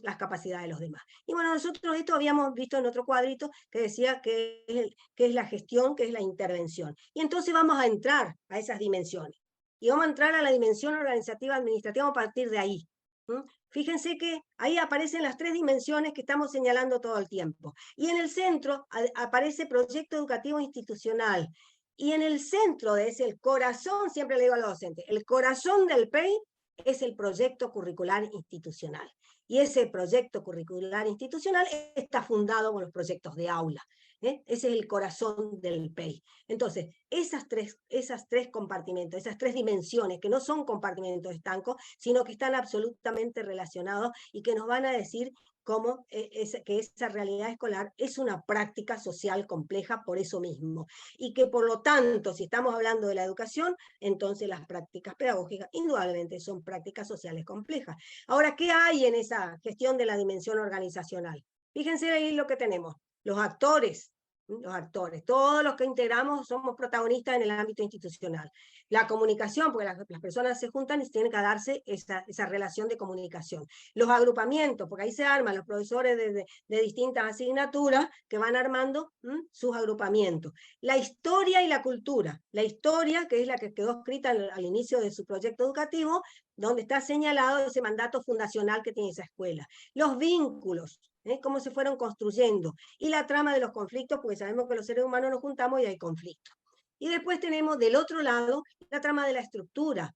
las capacidades de los demás. Y bueno, nosotros esto habíamos visto en otro cuadrito que decía que es la gestión, que es la intervención. Y entonces vamos a entrar a esas dimensiones. Y vamos a entrar a la dimensión organizativa administrativa a partir de ahí. Fíjense que ahí aparecen las tres dimensiones que estamos señalando todo el tiempo. Y en el centro aparece proyecto educativo institucional. Y en el centro de ese, el corazón, siempre le digo a los docentes, el corazón del PEI es el proyecto curricular institucional. Y ese proyecto curricular institucional está fundado con los proyectos de aula. Ese es el corazón del PEI. Entonces, esas tres compartimentos, esas tres dimensiones, que no son compartimentos estancos, sino que están absolutamente relacionados y que nos van a decir cómo que esa realidad escolar es una práctica social compleja por eso mismo. Y que por lo tanto, si estamos hablando de la educación, entonces las prácticas pedagógicas indudablemente son prácticas sociales complejas. Ahora, ¿qué hay en esa gestión de la dimensión organizacional? Fíjense ahí lo que tenemos. Los actores, todos los que integramos somos protagonistas en el ámbito institucional. La comunicación, porque las personas se juntan y tienen que darse esa relación de comunicación. Los agrupamientos, porque ahí se arman los profesores de distintas asignaturas que van armando sus agrupamientos. La historia y la cultura. La historia, que es la que quedó escrita al inicio de su proyecto educativo, donde está señalado ese mandato fundacional que tiene esa escuela. Los vínculos, cómo se fueron construyendo, y la trama de los conflictos, porque sabemos que los seres humanos nos juntamos y hay conflictos. Y después tenemos del otro lado la trama de la estructura,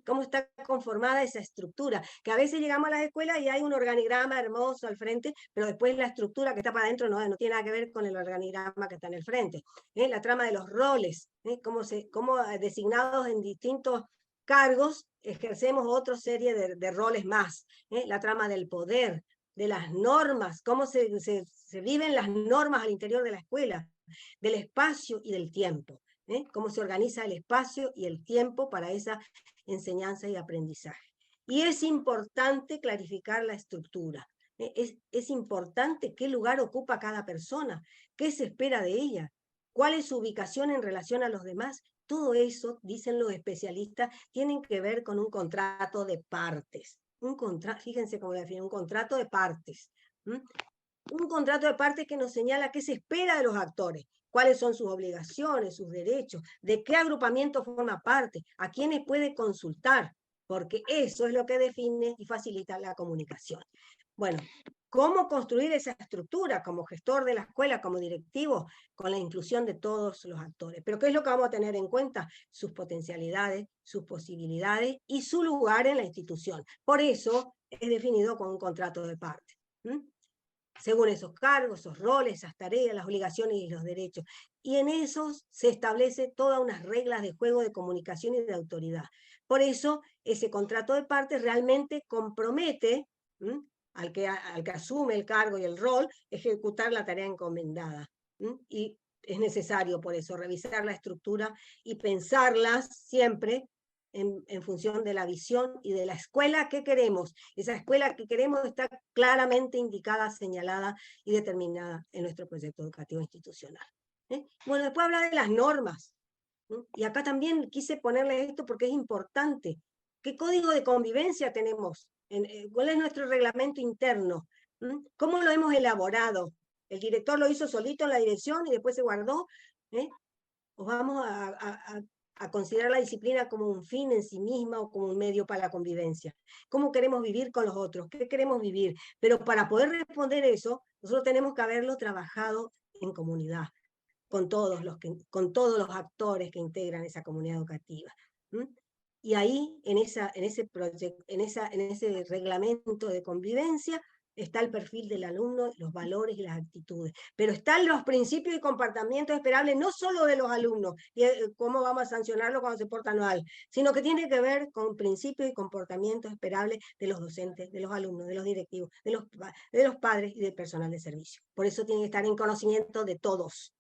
cómo está conformada esa estructura, que a veces llegamos a las escuelas y hay un organigrama hermoso al frente, pero después la estructura que está para adentro no tiene nada que ver con el organigrama que está en el frente. La trama de los roles, cómo designados en distintos cargos ejercemos otra serie de roles más, la trama del poder, de las normas, cómo se viven las normas al interior de la escuela, del espacio y del tiempo, cómo se organiza el espacio y el tiempo para esa enseñanza y aprendizaje. Y es importante clarificar la estructura, es importante qué lugar ocupa cada persona, qué se espera de ella, cuál es su ubicación en relación a los demás. Todo eso, dicen los especialistas, tienen que ver con un contrato de partes. Fíjense cómo lo definen, un contrato de partes. Un contrato de partes que nos señala qué se espera de los actores, cuáles son sus obligaciones, sus derechos, de qué agrupamiento forma parte, a quiénes puede consultar, porque eso es lo que define y facilita la comunicación. Bueno, ¿cómo construir esa estructura como gestor de la escuela, como directivo, con la inclusión de todos los actores? Pero ¿qué es lo que vamos a tener en cuenta? Sus potencialidades, sus posibilidades y su lugar en la institución. Por eso es definido con un contrato de parte. Según esos cargos, esos roles, esas tareas, las obligaciones y los derechos. Y en esos se establece todas unas reglas de juego de comunicación y de autoridad. Por eso ese contrato de parte realmente compromete al que asume el cargo y el rol, ejecutar la tarea encomendada. Y es necesario por eso revisar la estructura y pensarlas siempre en función de la visión y de la escuela que queremos. Esa escuela que queremos está claramente indicada, señalada y determinada en nuestro proyecto educativo institucional. Bueno, después habla de las normas. Y acá también quise ponerle esto porque es importante. ¿Qué código de convivencia tenemos? ¿Cuál es nuestro reglamento interno? ¿Cómo lo hemos elaborado? ¿El director lo hizo solito en la dirección y después se guardó? ¿O vamos a considerar la disciplina como un fin en sí misma o como un medio para la convivencia? ¿Cómo queremos vivir con los otros? ¿Qué queremos vivir? Pero para poder responder eso, nosotros tenemos que haberlo trabajado en comunidad, con todos los actores que integran esa comunidad educativa. Y ahí, en ese reglamento de convivencia, está el perfil del alumno, los valores y las actitudes. Pero están los principios y comportamientos esperables, no solo de los alumnos, y cómo vamos a sancionarlo cuando se portan mal, sino que tiene que ver con principios y comportamientos esperables de los docentes, de los alumnos, de los directivos, de los padres y del personal de servicio. Por eso tiene que estar en conocimiento de todos.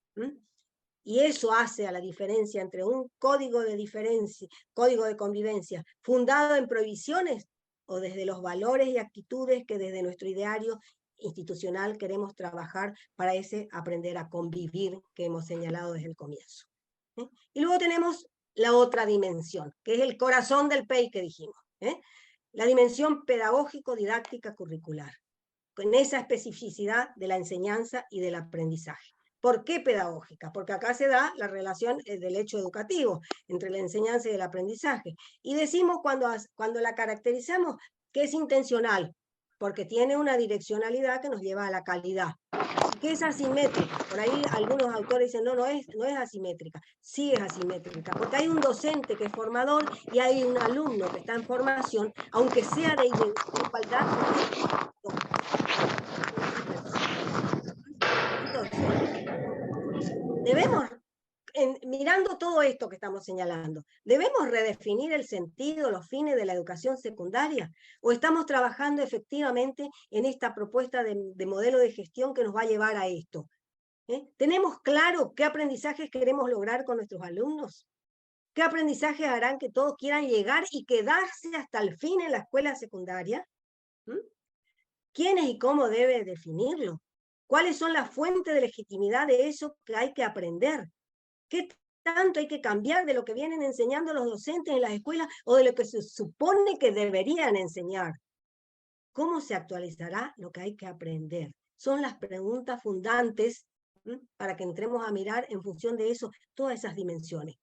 Y eso hace a la diferencia entre un código de convivencia fundado en prohibiciones o desde los valores y actitudes que desde nuestro ideario institucional queremos trabajar para ese aprender a convivir que hemos señalado desde el comienzo. Y luego tenemos la otra dimensión, que es el corazón del PEI que dijimos, la dimensión pedagógico-didáctica curricular, con esa especificidad de la enseñanza y del aprendizaje. ¿Por qué pedagógica? Porque acá se da la relación del hecho educativo entre la enseñanza y el aprendizaje. Y decimos cuando la caracterizamos que es intencional, porque tiene una direccionalidad que nos lleva a la calidad. Así que es asimétrica. Por ahí algunos autores dicen, no es asimétrica. Sí es asimétrica, porque hay un docente que es formador y hay un alumno que está en formación, aunque sea de igualdad. Entonces, debemos, mirando todo esto que estamos señalando, ¿debemos redefinir el sentido, los fines de la educación secundaria? ¿O estamos trabajando efectivamente en esta propuesta de modelo de gestión que nos va a llevar a esto? ¿Tenemos claro qué aprendizajes queremos lograr con nuestros alumnos? ¿Qué aprendizajes harán que todos quieran llegar y quedarse hasta el fin en la escuela secundaria? ¿Quiénes y cómo debe definirlo? ¿Cuáles son las fuentes de legitimidad de eso que hay que aprender? ¿Qué tanto hay que cambiar de lo que vienen enseñando los docentes en las escuelas o de lo que se supone que deberían enseñar? ¿Cómo se actualizará lo que hay que aprender? Son las preguntas fundantes para que entremos a mirar en función de eso todas esas dimensiones.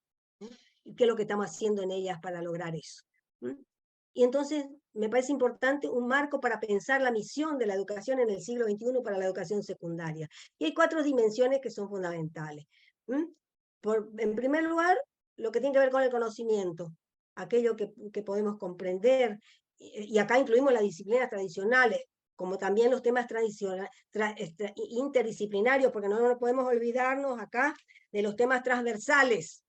¿Y qué es lo que estamos haciendo en ellas para lograr eso? Y entonces me parece importante un marco para pensar la misión de la educación en el siglo XXI para la educación secundaria. Y hay 4 dimensiones que son fundamentales. En primer lugar, lo que tiene que ver con el conocimiento, aquello que podemos comprender, y acá incluimos las disciplinas tradicionales, como también los temas interdisciplinarios, porque no podemos olvidarnos acá de los temas transversales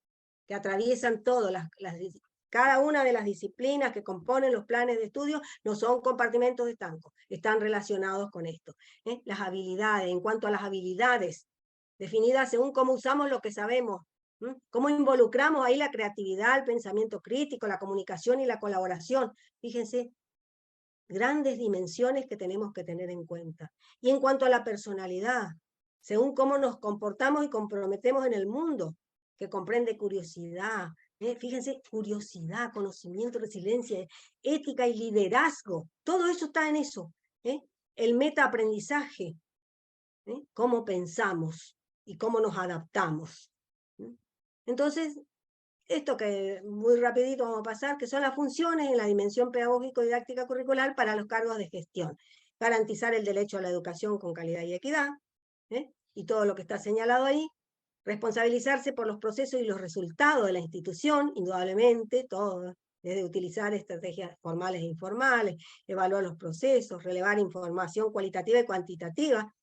que atraviesan todo, cada una de las disciplinas que componen los planes de estudio no son compartimentos estancos, están relacionados con esto. Las habilidades, en cuanto a las habilidades, definidas según cómo usamos lo que sabemos, cómo involucramos ahí la creatividad, el pensamiento crítico, la comunicación y la colaboración. Fíjense, grandes dimensiones que tenemos que tener en cuenta. Y en cuanto a la personalidad, según cómo nos comportamos y comprometemos en el mundo, que comprende curiosidad, fíjense, curiosidad, conocimiento, resiliencia, ética y liderazgo, todo eso está en eso. El metaaprendizaje, cómo pensamos y cómo nos adaptamos. Entonces, esto que muy rapidito vamos a pasar, que son las funciones en la dimensión pedagógico-didáctica curricular para los cargos de gestión. Garantizar el derecho a la educación con calidad y equidad, y todo lo que está señalado ahí. Responsabilizarse por los procesos y los resultados de la institución, indudablemente, todo, desde utilizar estrategias formales e informales, evaluar los procesos, relevar información cualitativa y cuantitativa,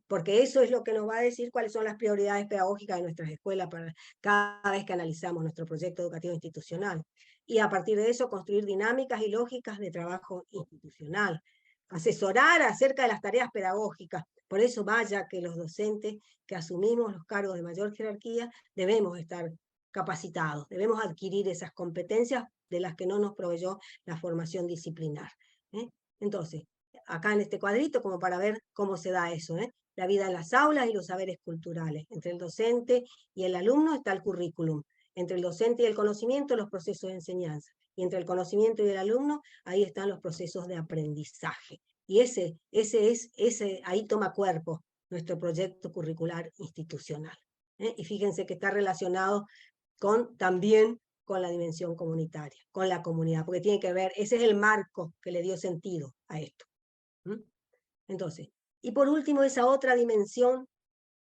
porque eso es lo que nos va a decir cuáles son las prioridades pedagógicas de nuestras escuelas para cada vez que analizamos nuestro proyecto educativo institucional. Y a partir de eso construir dinámicas y lógicas de trabajo institucional. Asesorar acerca de las tareas pedagógicas. Por eso vaya que los docentes que asumimos los cargos de mayor jerarquía debemos estar capacitados, debemos adquirir esas competencias de las que no nos proveyó la formación disciplinar. Entonces, acá en este cuadrito, como para ver cómo se da eso, la vida en las aulas y los saberes culturales. Entre el docente y el alumno está el currículum. Entre el docente y el conocimiento, los procesos de enseñanza. Y entre el conocimiento y el alumno, ahí están los procesos de aprendizaje. Y ahí toma cuerpo nuestro proyecto curricular institucional. Y fíjense que está relacionado también con la dimensión comunitaria, con la comunidad, porque tiene que ver, ese es el marco que le dio sentido a esto. Entonces, y por último, esa otra dimensión,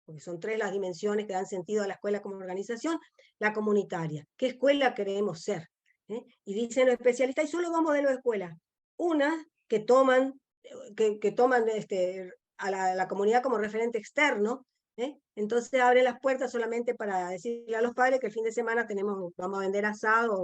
porque son 3 las dimensiones que dan sentido a la escuela como organización, la comunitaria. ¿Qué escuela queremos ser? Y dicen los especialistas, hay solo 2 modelos de escuela. Una que toman a la comunidad como referente externo, entonces abren las puertas solamente para decirle a los padres que el fin de semana vamos a vender asado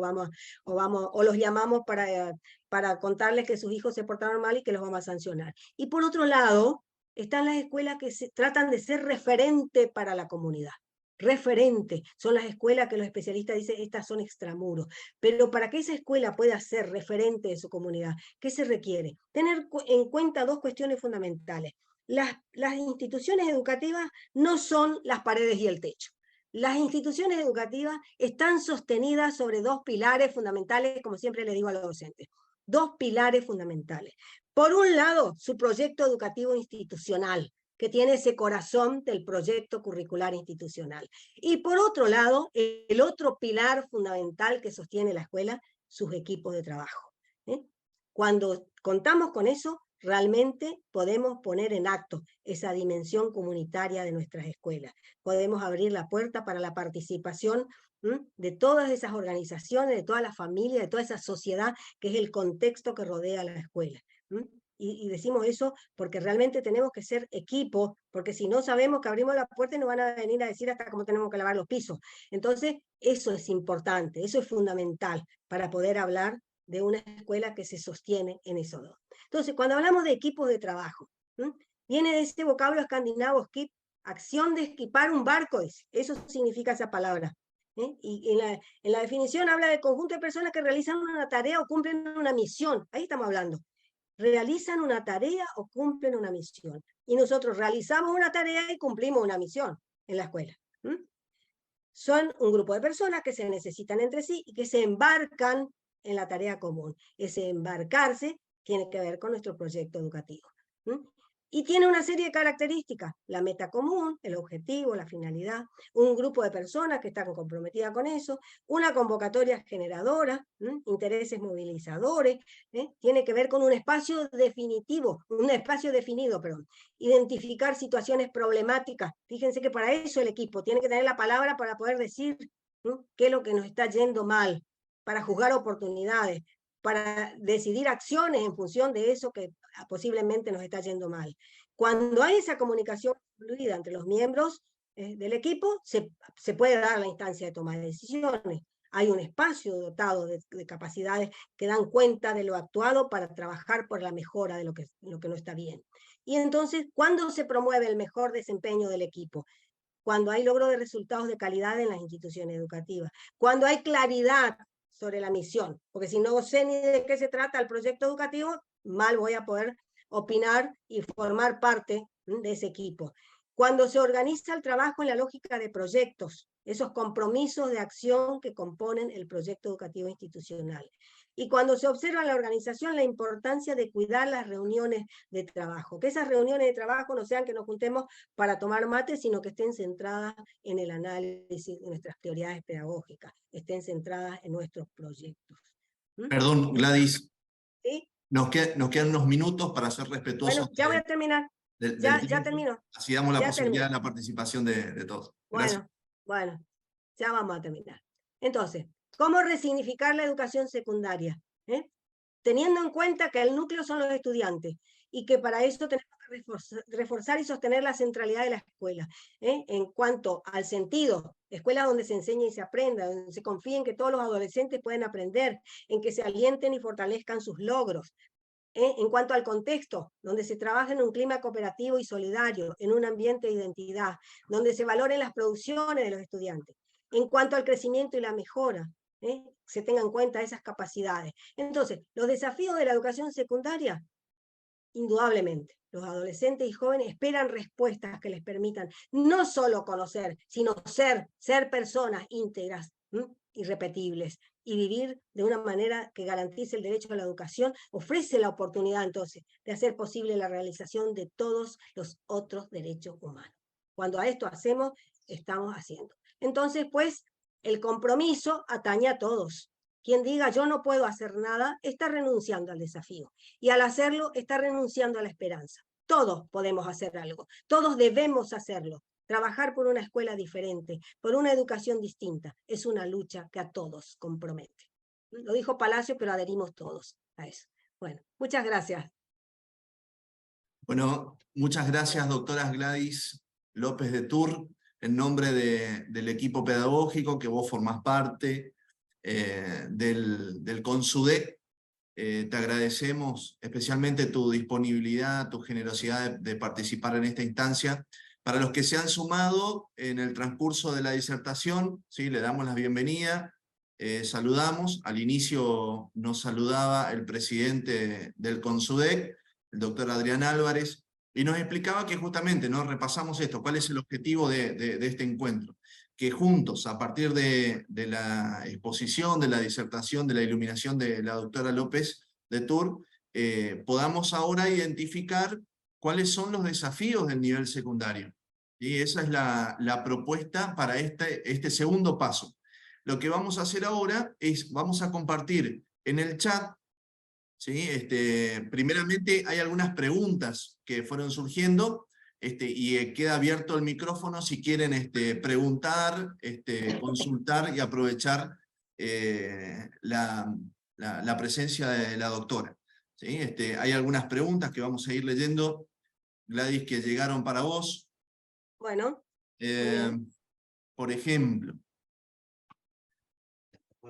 o los llamamos para contarles que sus hijos se portaron mal y que los vamos a sancionar. Y por otro lado, están las escuelas que tratan de ser referente para la comunidad. Referente, son las escuelas que los especialistas dicen, estas son extramuros. Pero para que esa escuela pueda ser referente de su comunidad, ¿qué se requiere? Tener en cuenta 2 cuestiones fundamentales. Las instituciones educativas no son las paredes y el techo. Las instituciones educativas están sostenidas sobre 2 pilares fundamentales, como siempre les digo a los docentes. 2 pilares fundamentales. Por un lado, su proyecto educativo institucional, que tiene ese corazón del proyecto curricular institucional. Y por otro lado, el otro pilar fundamental que sostiene la escuela, sus equipos de trabajo. Cuando contamos con eso, realmente podemos poner en acto esa dimensión comunitaria de nuestras escuelas. Podemos abrir la puerta para la participación de todas esas organizaciones, de toda la familia, de toda esa sociedad que es el contexto que rodea la escuela. Y decimos eso porque realmente tenemos que ser equipo, porque si no sabemos que abrimos la puerta y nos van a venir a decir hasta cómo tenemos que lavar los pisos. Entonces, eso es importante, eso es fundamental para poder hablar de una escuela que se sostiene en esos dos. Entonces, cuando hablamos de equipos de trabajo, viene de ese vocablo escandinavo, skip, acción de esquipar un barco, eso significa esa palabra. Y en la definición habla de conjunto de personas que realizan una tarea o cumplen una misión, ahí estamos hablando. Realizan una tarea o cumplen una misión. Y nosotros realizamos una tarea y cumplimos una misión en la escuela. Son un grupo de personas que se necesitan entre sí y que se embarcan en la tarea común. Ese embarcarse tiene que ver con nuestro proyecto educativo. Y tiene una serie de características: la meta común, el objetivo, la finalidad, un grupo de personas que están comprometidas con eso, una convocatoria generadora, intereses movilizadores, tiene que ver con un espacio definitivo, un espacio definido, perdón, identificar situaciones problemáticas. Fíjense que para eso el equipo tiene que tener la palabra para poder decir qué es lo que nos está yendo mal, para juzgar oportunidades, para decidir acciones en función de eso que posiblemente nos está yendo mal. Cuando hay esa comunicación fluida entre los miembros del equipo, se puede dar la instancia de toma de decisiones. Hay un espacio dotado de capacidades que dan cuenta de lo actuado para trabajar por la mejora de lo que no está bien. Y entonces, ¿cuándo se promueve el mejor desempeño del equipo? Cuando hay logro de resultados de calidad en las instituciones educativas, cuando hay claridad sobre la misión, porque si no sé ni de qué se trata el proyecto educativo, mal voy a poder opinar y formar parte de ese equipo. Cuando se organiza el trabajo en la lógica de proyectos, esos compromisos de acción que componen el proyecto educativo institucional. Y cuando se observa en la organización la importancia de cuidar las reuniones de trabajo, que esas reuniones de trabajo no sean que nos juntemos para tomar mate, sino que estén centradas en el análisis de nuestras prioridades pedagógicas, estén centradas en nuestros proyectos. Perdón, Gladys. ¿Sí? Nos quedan unos minutos para ser respetuosos. Bueno, ya voy a terminar. Ya termino. Así damos la posibilidad de la participación de todos. Gracias. Bueno, ya vamos a terminar. Entonces, ¿cómo resignificar la educación secundaria? Teniendo en cuenta que el núcleo son los estudiantes y que para eso tenemos que reforzar y sostener la centralidad de la escuela. En cuanto al sentido, escuela donde se enseña y se aprenda, donde se confíe en que todos los adolescentes pueden aprender, en que se alienten y fortalezcan sus logros. En cuanto al contexto, donde se trabaja en un clima cooperativo y solidario, en un ambiente de identidad, donde se valoren las producciones de los estudiantes. En cuanto al crecimiento y la mejora, se tengan en cuenta esas capacidades. Entonces, los desafíos de la educación secundaria, indudablemente, los adolescentes y jóvenes esperan respuestas que les permitan no solo conocer, sino ser personas íntegras, irrepetibles, y vivir de una manera que garantice el derecho a la educación, ofrece la oportunidad entonces de hacer posible la realización de todos los otros derechos humanos. Cuando a esto hacemos, estamos haciendo. Entonces, pues, el compromiso atañe a todos. Quien diga yo no puedo hacer nada, está renunciando al desafío. Y al hacerlo, está renunciando a la esperanza. Todos podemos hacer algo, todos debemos hacerlo. Trabajar por una escuela diferente, por una educación distinta, es una lucha que a todos compromete. Lo dijo Palacio, pero adherimos todos a eso. Bueno, muchas gracias. Bueno, muchas gracias, doctora Gladys López de Tour, en nombre del equipo pedagógico que vos formás parte, del CONSUDEC. Te agradecemos especialmente tu disponibilidad, tu generosidad de participar en esta instancia. Para los que se han sumado en el transcurso de la disertación, ¿sí? Le damos la bienvenida, saludamos. Al inicio nos saludaba el presidente del CONSUDEC, el doctor Adrián Álvarez, y nos explicaba que justamente, ¿no? Repasamos esto, cuál es el objetivo de este encuentro. Que juntos, a partir de la exposición, de la disertación, de la iluminación de la doctora López de Tour, podamos ahora identificar cuáles son los desafíos del nivel secundario. Y esa es la propuesta para este segundo paso. Lo que vamos a hacer ahora es, vamos a compartir en el chat, ¿sí? Primeramente hay algunas preguntas que fueron surgiendo, y queda abierto el micrófono si quieren preguntar, consultar y aprovechar la presencia de la doctora. ¿Sí? Hay algunas preguntas que vamos a ir leyendo, Gladys, que llegaron para vos. Bueno, muy bien. Por ejemplo,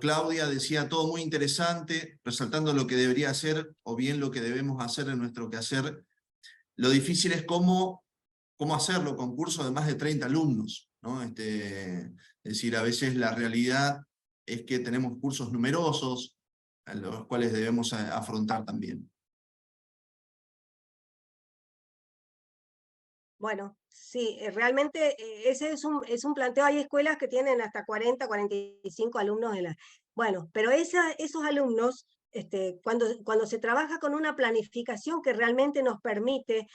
Claudia decía todo muy interesante, resaltando lo que debería hacer, o bien lo que debemos hacer en nuestro quehacer. Lo difícil es cómo hacerlo con cursos de más de 30 alumnos, ¿no? Es decir, a veces la realidad es que tenemos cursos numerosos, a los cuales debemos afrontar también. Bueno, sí, realmente ese es un planteo. Hay escuelas que tienen hasta 40, 45 alumnos. Bueno, pero esos alumnos, cuando se trabaja con una planificación que realmente nos permite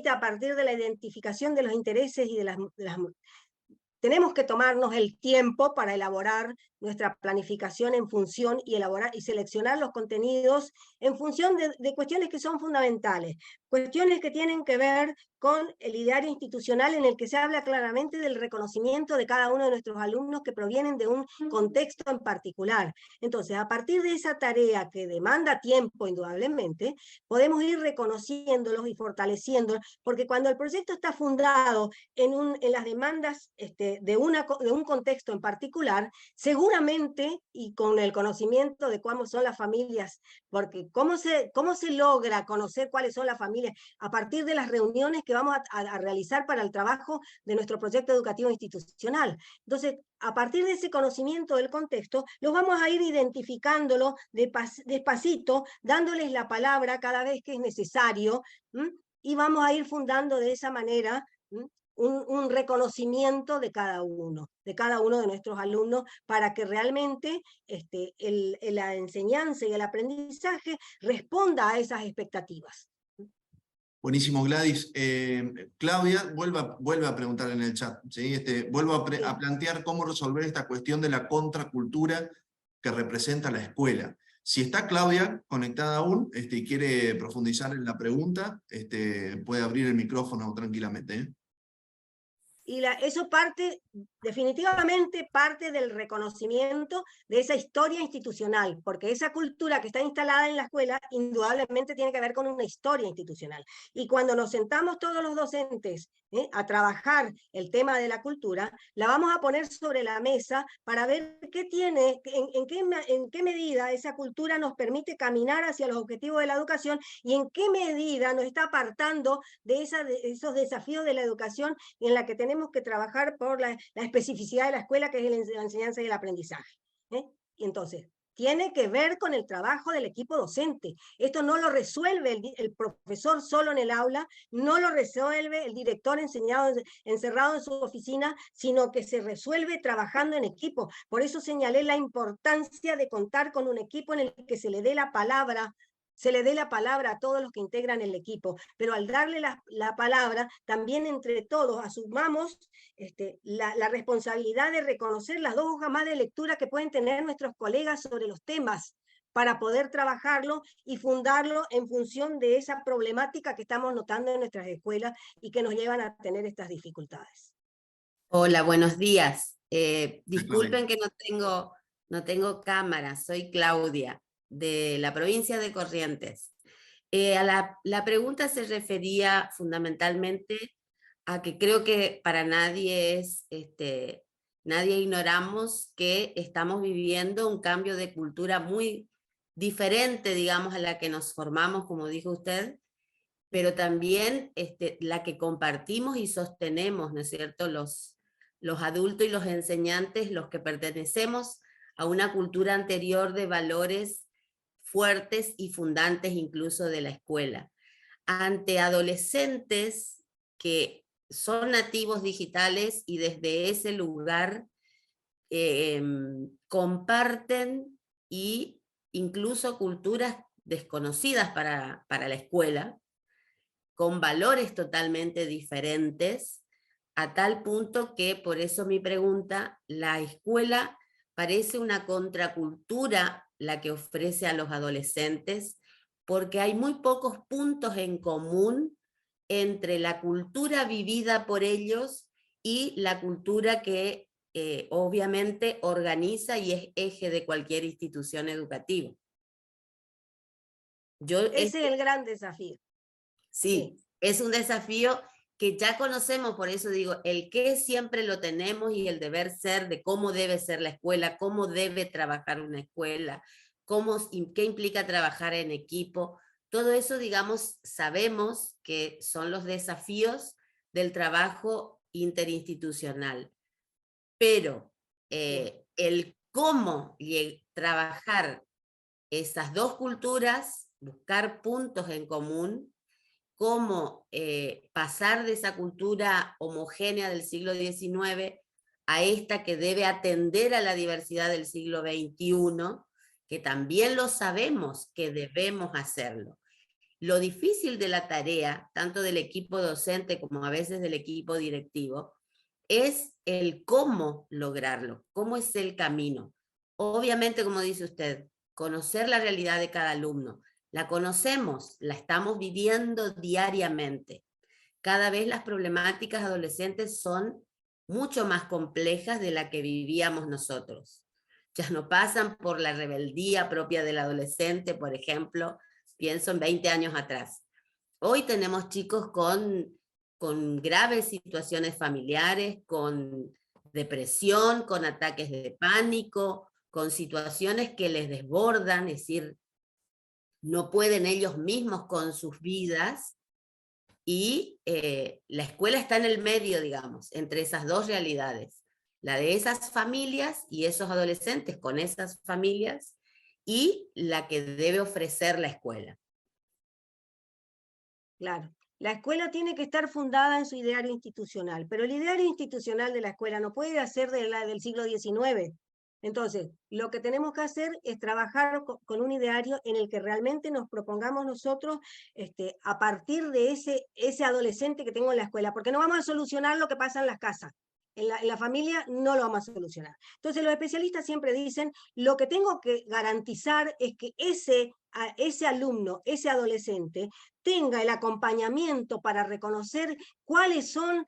a partir de la identificación de los intereses y de las tenemos que tomarnos el tiempo para elaborar nuestra planificación en función y seleccionar los contenidos en función de cuestiones que son fundamentales, cuestiones que tienen que ver con el ideario institucional en el que se habla claramente del reconocimiento de cada uno de nuestros alumnos que provienen de un contexto en particular. Entonces, a partir de esa tarea que demanda tiempo indudablemente, podemos ir reconociéndolos y fortaleciéndolos, porque cuando el proyecto está fundado en las demandas de un contexto en particular, seguramente, y con el conocimiento de cómo son las familias, porque cómo se logra conocer cuáles son las familias a partir de las reuniones que vamos a realizar para el trabajo de nuestro proyecto educativo institucional. Entonces, a partir de ese conocimiento del contexto, los vamos a ir identificándolo despacito, dándoles la palabra cada vez que es necesario, y vamos a ir fundando de esa manera un reconocimiento de cada uno de nuestros alumnos, para que realmente la enseñanza y el aprendizaje responda a esas expectativas. Buenísimo, Gladys. Claudia, vuelve a preguntar en el chat, ¿sí? Vuelvo a plantear cómo resolver esta cuestión de la contracultura que representa la escuela. Si está Claudia conectada aún y quiere profundizar en la pregunta, puede abrir el micrófono tranquilamente, ¿eh? Y eso definitivamente parte del reconocimiento de esa historia institucional, porque esa cultura que está instalada en la escuela indudablemente tiene que ver con una historia institucional. Y cuando nos sentamos todos los docentes a trabajar el tema de la cultura, la vamos a poner sobre la mesa para ver en qué medida esa cultura nos permite caminar hacia los objetivos de la educación, y en qué medida nos está apartando de esos desafíos de la educación en la que tenemos que trabajar por la especificidad de la escuela, que es la enseñanza y el aprendizaje. Y entonces, tiene que ver con el trabajo del equipo docente. Esto no lo resuelve el profesor solo en el aula, no lo resuelve el director encerrado en su oficina, sino que se resuelve trabajando en equipo. Por eso señalé la importancia de contar con un equipo en el que se le dé la palabra a todos los que integran el equipo, pero al darle la palabra, también entre todos asumamos la responsabilidad de reconocer las 2 hojas más de lectura que pueden tener nuestros colegas sobre los temas, para poder trabajarlo y fundarlo en función de esa problemática que estamos notando en nuestras escuelas y que nos llevan a tener estas dificultades. Hola, buenos días. Disculpen que no tengo cámara, soy Claudia, de la provincia de Corrientes. La pregunta se refería fundamentalmente a que creo que para nadie nadie ignoramos que estamos viviendo un cambio de cultura muy diferente, digamos, a la que nos formamos, como dijo usted, pero también la que compartimos y sostenemos, ¿no es cierto?, los adultos y los enseñantes, los que pertenecemos a una cultura anterior de valores fuertes y fundantes incluso de la escuela. Ante adolescentes que son nativos digitales y desde ese lugar comparten y incluso culturas desconocidas para la escuela, con valores totalmente diferentes, a tal punto que, por eso mi pregunta, la escuela parece una contracultura la que ofrece a los adolescentes, porque hay muy pocos puntos en común entre la cultura vivida por ellos y la cultura que obviamente organiza y es eje de cualquier institución educativa. Ese es el gran desafío. Sí, es un desafío que ya conocemos, por eso digo, el qué siempre lo tenemos y el deber ser de cómo debe ser la escuela, cómo debe trabajar una escuela, qué implica trabajar en equipo. Todo eso, digamos, sabemos que son los desafíos del trabajo interinstitucional, pero el cómo trabajar esas dos culturas, buscar puntos en común, cómo pasar de esa cultura homogénea del siglo XIX a esta que debe atender a la diversidad del siglo XXI, que también lo sabemos que debemos hacerlo. Lo difícil de la tarea, tanto del equipo docente como a veces del equipo directivo, es el cómo lograrlo, cómo es el camino. Obviamente, como dice usted, conocer la realidad de cada alumno. La conocemos, la estamos viviendo diariamente. Cada vez las problemáticas adolescentes son mucho más complejas de la que vivíamos nosotros. Ya no pasan por la rebeldía propia del adolescente, por ejemplo, pienso en 20 años atrás. Hoy tenemos chicos con graves situaciones familiares, con depresión, con ataques de pánico, con situaciones que les desbordan, es decir, no pueden ellos mismos con sus vidas, y la escuela está en el medio, digamos, entre esas dos realidades, la de esas familias y esos adolescentes con esas familias, y la que debe ofrecer la escuela. Claro. La escuela tiene que estar fundada en su ideario institucional, pero el ideario institucional de la escuela no puede ser del siglo XIX. Entonces, lo que tenemos que hacer es trabajar con un ideario en el que realmente nos propongamos nosotros a partir de ese adolescente que tengo en la escuela, porque no vamos a solucionar lo que pasa en las casas. En la familia no lo vamos a solucionar. Entonces los especialistas siempre dicen, lo que tengo que garantizar es que ese alumno, ese adolescente, tenga el acompañamiento para reconocer cuáles son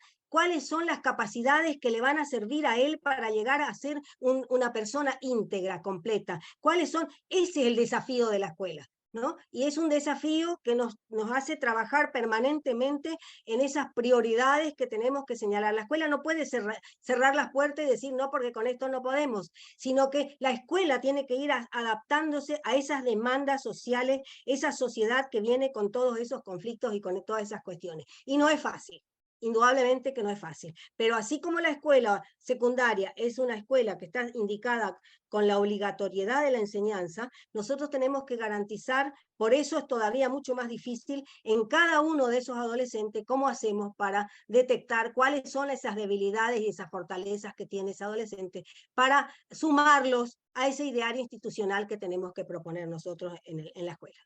las capacidades que le van a servir a él para llegar a ser una persona íntegra, completa. Ese es el desafío de la escuela, ¿no? Y es un desafío que nos hace trabajar permanentemente en esas prioridades que tenemos que señalar. La escuela no puede cerrar las puertas y decir, no, porque con esto no podemos, sino que la escuela tiene que ir adaptándose a esas demandas sociales, esa sociedad que viene con todos esos conflictos y con todas esas cuestiones. Y no es fácil. Indudablemente que no es fácil, pero así como la escuela secundaria es una escuela que está indicada con la obligatoriedad de la enseñanza, nosotros tenemos que garantizar, por eso es todavía mucho más difícil en cada uno de esos adolescentes, cómo hacemos para detectar cuáles son esas debilidades y esas fortalezas que tiene ese adolescente, para sumarlos a ese ideario institucional que tenemos que proponer nosotros en la escuela.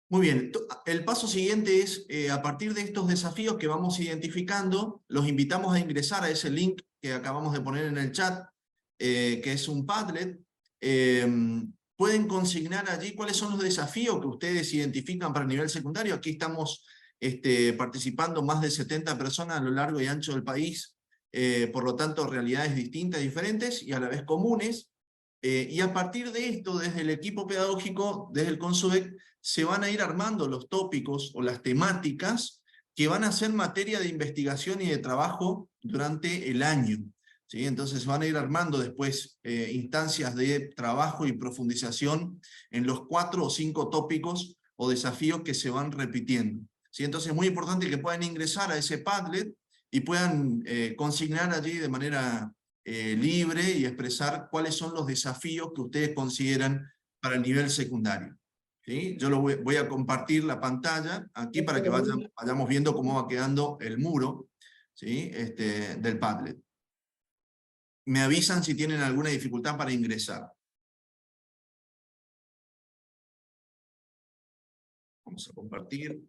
Muy bien, el paso siguiente es, a partir de estos desafíos que vamos identificando, los invitamos a ingresar a ese link que acabamos de poner en el chat, que es un Padlet. Pueden consignar allí cuáles son los desafíos que ustedes identifican para el nivel secundario. Aquí estamos participando más de 70 personas a lo largo y ancho del país, por lo tanto realidades distintas, diferentes y a la vez comunes. Y a partir de esto, desde el equipo pedagógico, desde el CONSUDEC, se van a ir armando los tópicos o las temáticas que van a ser materia de investigación y de trabajo durante el año, ¿sí? Entonces van a ir armando después instancias de trabajo y profundización en los 4 o 5 tópicos o desafíos que se van repitiendo, ¿sí? Entonces es muy importante que puedan ingresar a ese Padlet y puedan consignar allí de manera libre y expresar cuáles son los desafíos que ustedes consideran para el nivel secundario. ¿Sí? Yo voy a compartir la pantalla aquí para que vayamos viendo cómo va quedando el muro, ¿sí? Del Padlet. Me avisan si tienen alguna dificultad para ingresar. Vamos a compartir.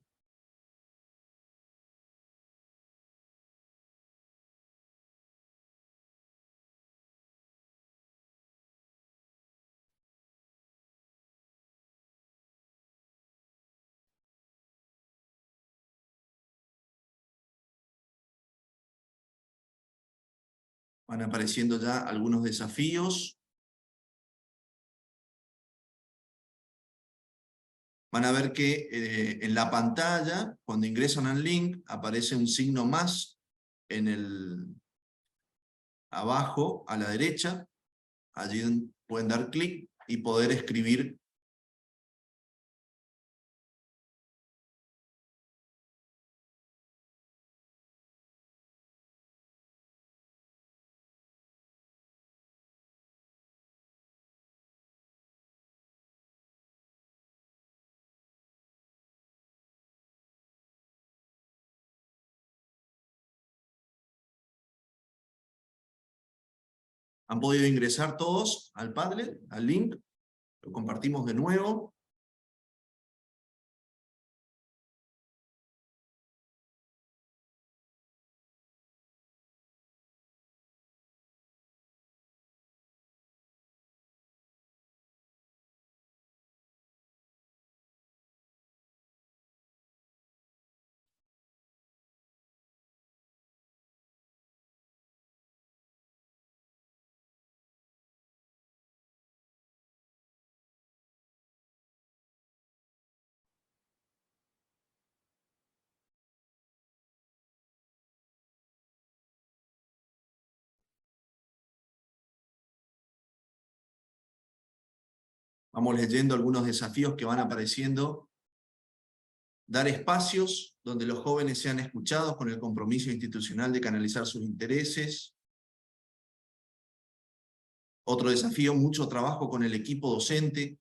Van apareciendo ya algunos desafíos. Van a ver que en la pantalla, cuando ingresan al link, aparece un signo más en abajo, a la derecha. Allí pueden dar clic y poder escribir. ¿Han podido ingresar todos al Padlet, al link? Lo compartimos de nuevo. Vamos leyendo algunos desafíos que van apareciendo. Dar espacios donde los jóvenes sean escuchados con el compromiso institucional de canalizar sus intereses. Otro desafío, mucho trabajo con el equipo docente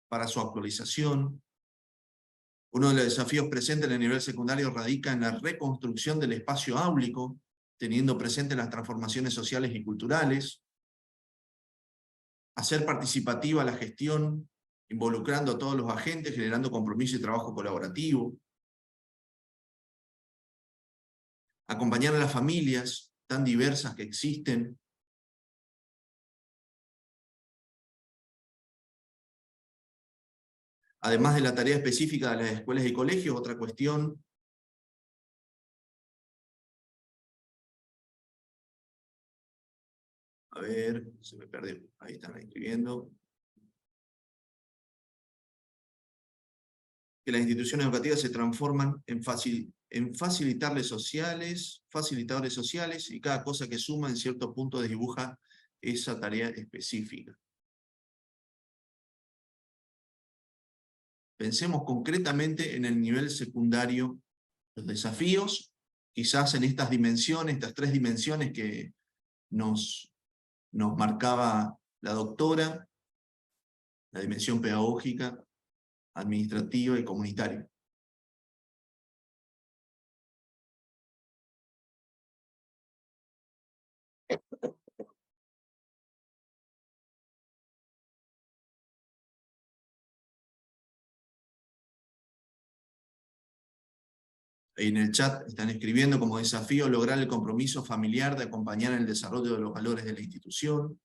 para su actualización. Uno de los desafíos presentes en el nivel secundario radica en la reconstrucción del espacio áulico, teniendo presente las transformaciones sociales y culturales. Hacer participativa la gestión, involucrando a todos los agentes, generando compromiso y trabajo colaborativo. Acompañar a las familias tan diversas que existen. Además de la tarea específica de las escuelas y colegios, otra cuestión. A ver, se me perdió. Ahí están escribiendo. Que las instituciones educativas se transforman en facilitadores sociales, y cada cosa que suma en cierto punto desdibuja esa tarea específica. Pensemos concretamente en el nivel secundario, los desafíos, quizás en estas dimensiones, estas 3 dimensiones que nos marcaba la doctora, la dimensión pedagógica, administrativa y comunitaria. Ahí en el chat están escribiendo como desafío lograr el compromiso familiar de acompañar en el desarrollo de los valores de la institución.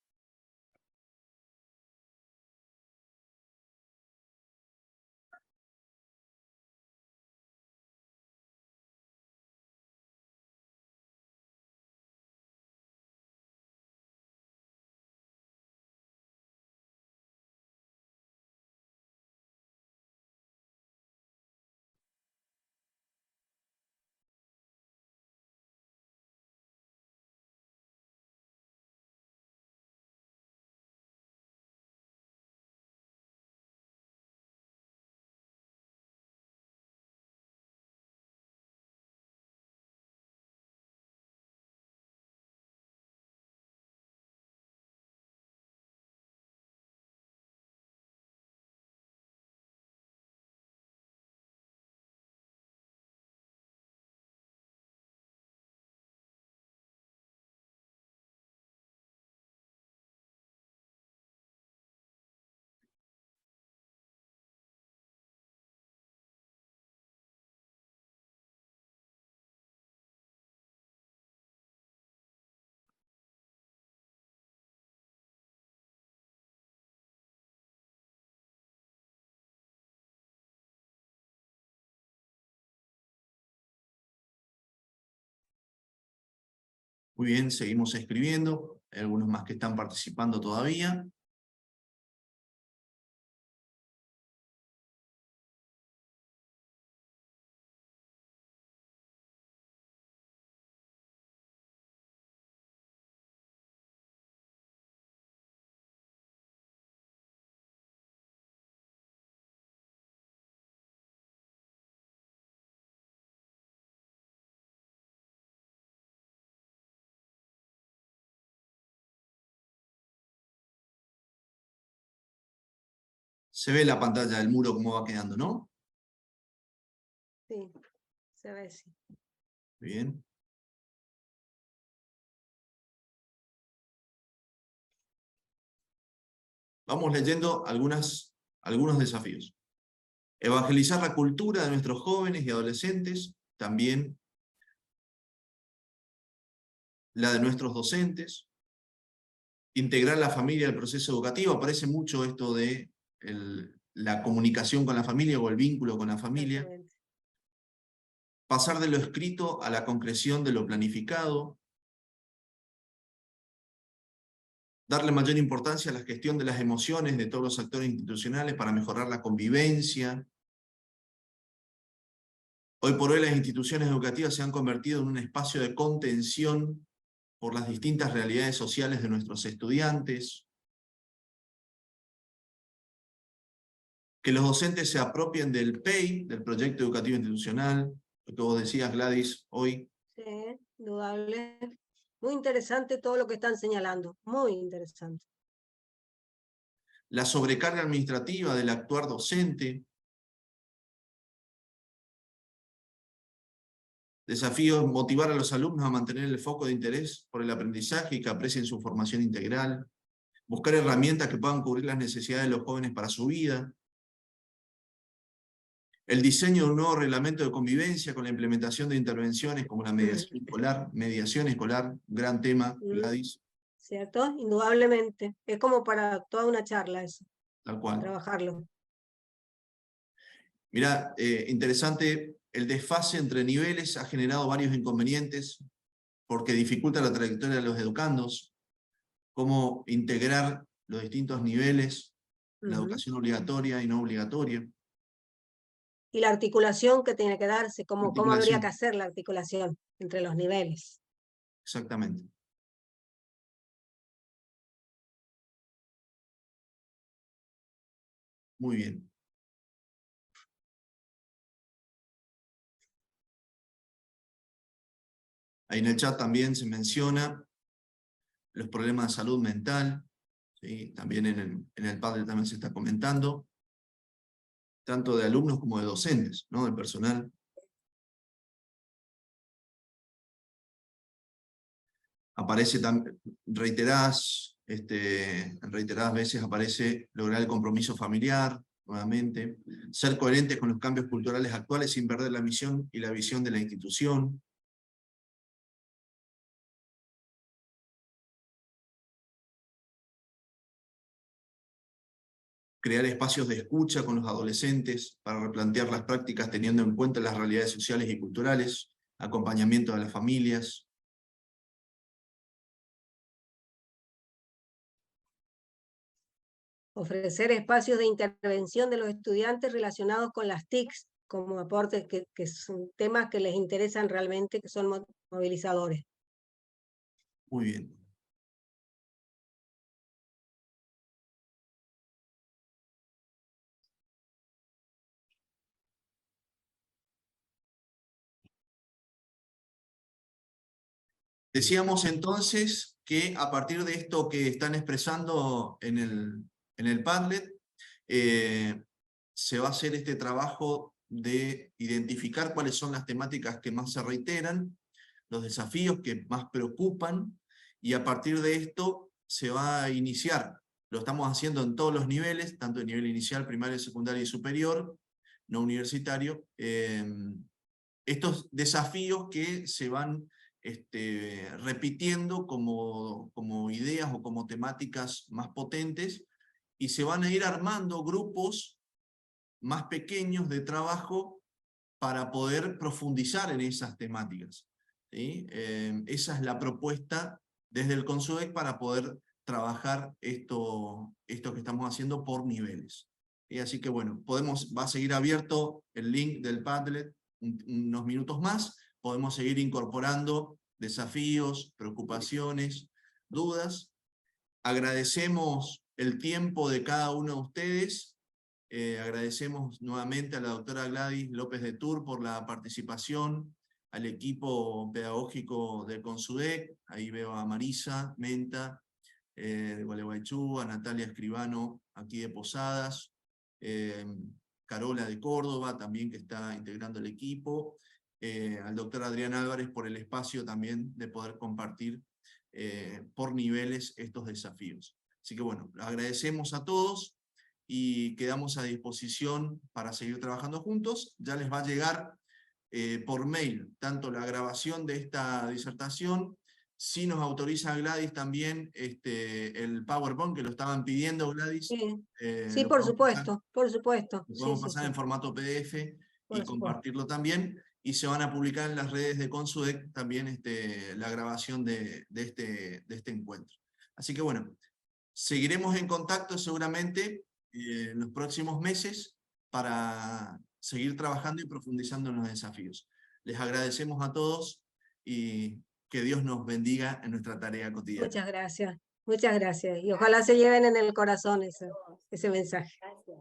Muy bien, seguimos escribiendo. Hay algunos más que están participando todavía. Se ve la pantalla del muro cómo va quedando, ¿no? Sí, se ve, sí. Bien. Vamos leyendo algunos desafíos. Evangelizar la cultura de nuestros jóvenes y adolescentes, también la de nuestros docentes. Integrar la familia al proceso educativo. Aparece mucho esto de la comunicación con la familia o el vínculo con la familia. Exactamente. Pasar de lo escrito a la concreción de lo planificado. Darle mayor importancia a la gestión de las emociones de todos los actores institucionales para mejorar la convivencia. Hoy por hoy las instituciones educativas se han convertido en un espacio de contención por las distintas realidades sociales de nuestros estudiantes. Que los docentes se apropien del PEI, del Proyecto Educativo Institucional, lo que vos decías, Gladys, hoy. Sí, indudable. Muy interesante todo lo que están señalando, muy interesante. La sobrecarga administrativa del actuar docente. Desafío, motivar a los alumnos a mantener el foco de interés por el aprendizaje y que aprecien su formación integral. Buscar herramientas que puedan cubrir las necesidades de los jóvenes para su vida. El diseño de un nuevo reglamento de convivencia con la implementación de intervenciones como la mediación escolar, gran tema, Gladys. ¿Cierto? Indudablemente. Es como para toda una charla eso, Tal cual. trabajarlo. Mirá, interesante, el desfase entre niveles ha generado varios inconvenientes porque dificulta la trayectoria de los educandos, cómo integrar los distintos niveles, la educación obligatoria y no obligatoria. Y la articulación que tiene que darse, cómo habría Articulación. que hacer la articulación entre los niveles. Exactamente. Muy bien. Ahí en el chat también se menciona los problemas de salud mental, ¿sí? También en el Padlet también se está comentando, tanto de alumnos como de docentes, ¿no? Del personal. Aparece también, reiteradas veces aparece lograr el compromiso familiar, nuevamente, ser coherentes con los cambios culturales actuales sin perder la misión y la visión de la institución. Crear espacios de escucha con los adolescentes para replantear las prácticas teniendo en cuenta las realidades sociales y culturales, acompañamiento de las familias. Ofrecer espacios de intervención de los estudiantes relacionados con las TICs, como aportes que son temas que les interesan realmente, que son movilizadores. Muy bien. Decíamos entonces que a partir de esto que están expresando en el Padlet, se va a hacer este trabajo de identificar cuáles son las temáticas que más se reiteran, los desafíos que más preocupan, y a partir de esto se va a iniciar. Lo estamos haciendo en todos los niveles, tanto el nivel inicial, primario, secundario y superior, no universitario. Estos desafíos que se van repitiendo como ideas o como temáticas más potentes, y se van a ir armando grupos más pequeños de trabajo para poder profundizar en esas temáticas. ¿sí? Esa es la propuesta desde el CONSUDEC para poder trabajar esto que estamos haciendo por niveles. Y así que bueno, va a seguir abierto el link del Padlet unos minutos más, podemos seguir incorporando desafíos, preocupaciones, dudas. Agradecemos el tiempo de cada uno de ustedes, agradecemos nuevamente a la doctora Gladys López de Tour por la participación, al equipo pedagógico del CONSUDEC, ahí veo a Marisa Menta, de Gualeguaychú, a Natalia Escribano, aquí de Posadas, Carola de Córdoba, también que está integrando el equipo, al doctor Adrián Álvarez por el espacio también de poder compartir por niveles estos desafíos. Así que bueno, agradecemos a todos y quedamos a disposición para seguir trabajando juntos. Ya les va a llegar por mail tanto la grabación de esta disertación, si nos autoriza Gladys también el PowerPoint, que lo estaban pidiendo, Gladys. Sí, sí, por supuesto, por supuesto. Lo podemos Sí, pasar sí, en formato PDF y supuesto. compartirlo también, y se van a publicar en las redes de CONSUDEC también la grabación de este encuentro. Así que bueno, seguiremos en contacto seguramente en los próximos meses para seguir trabajando y profundizando en los desafíos. Les agradecemos a todos y que Dios nos bendiga en nuestra tarea cotidiana. Muchas gracias, y ojalá se lleven en el corazón ese mensaje. Gracias.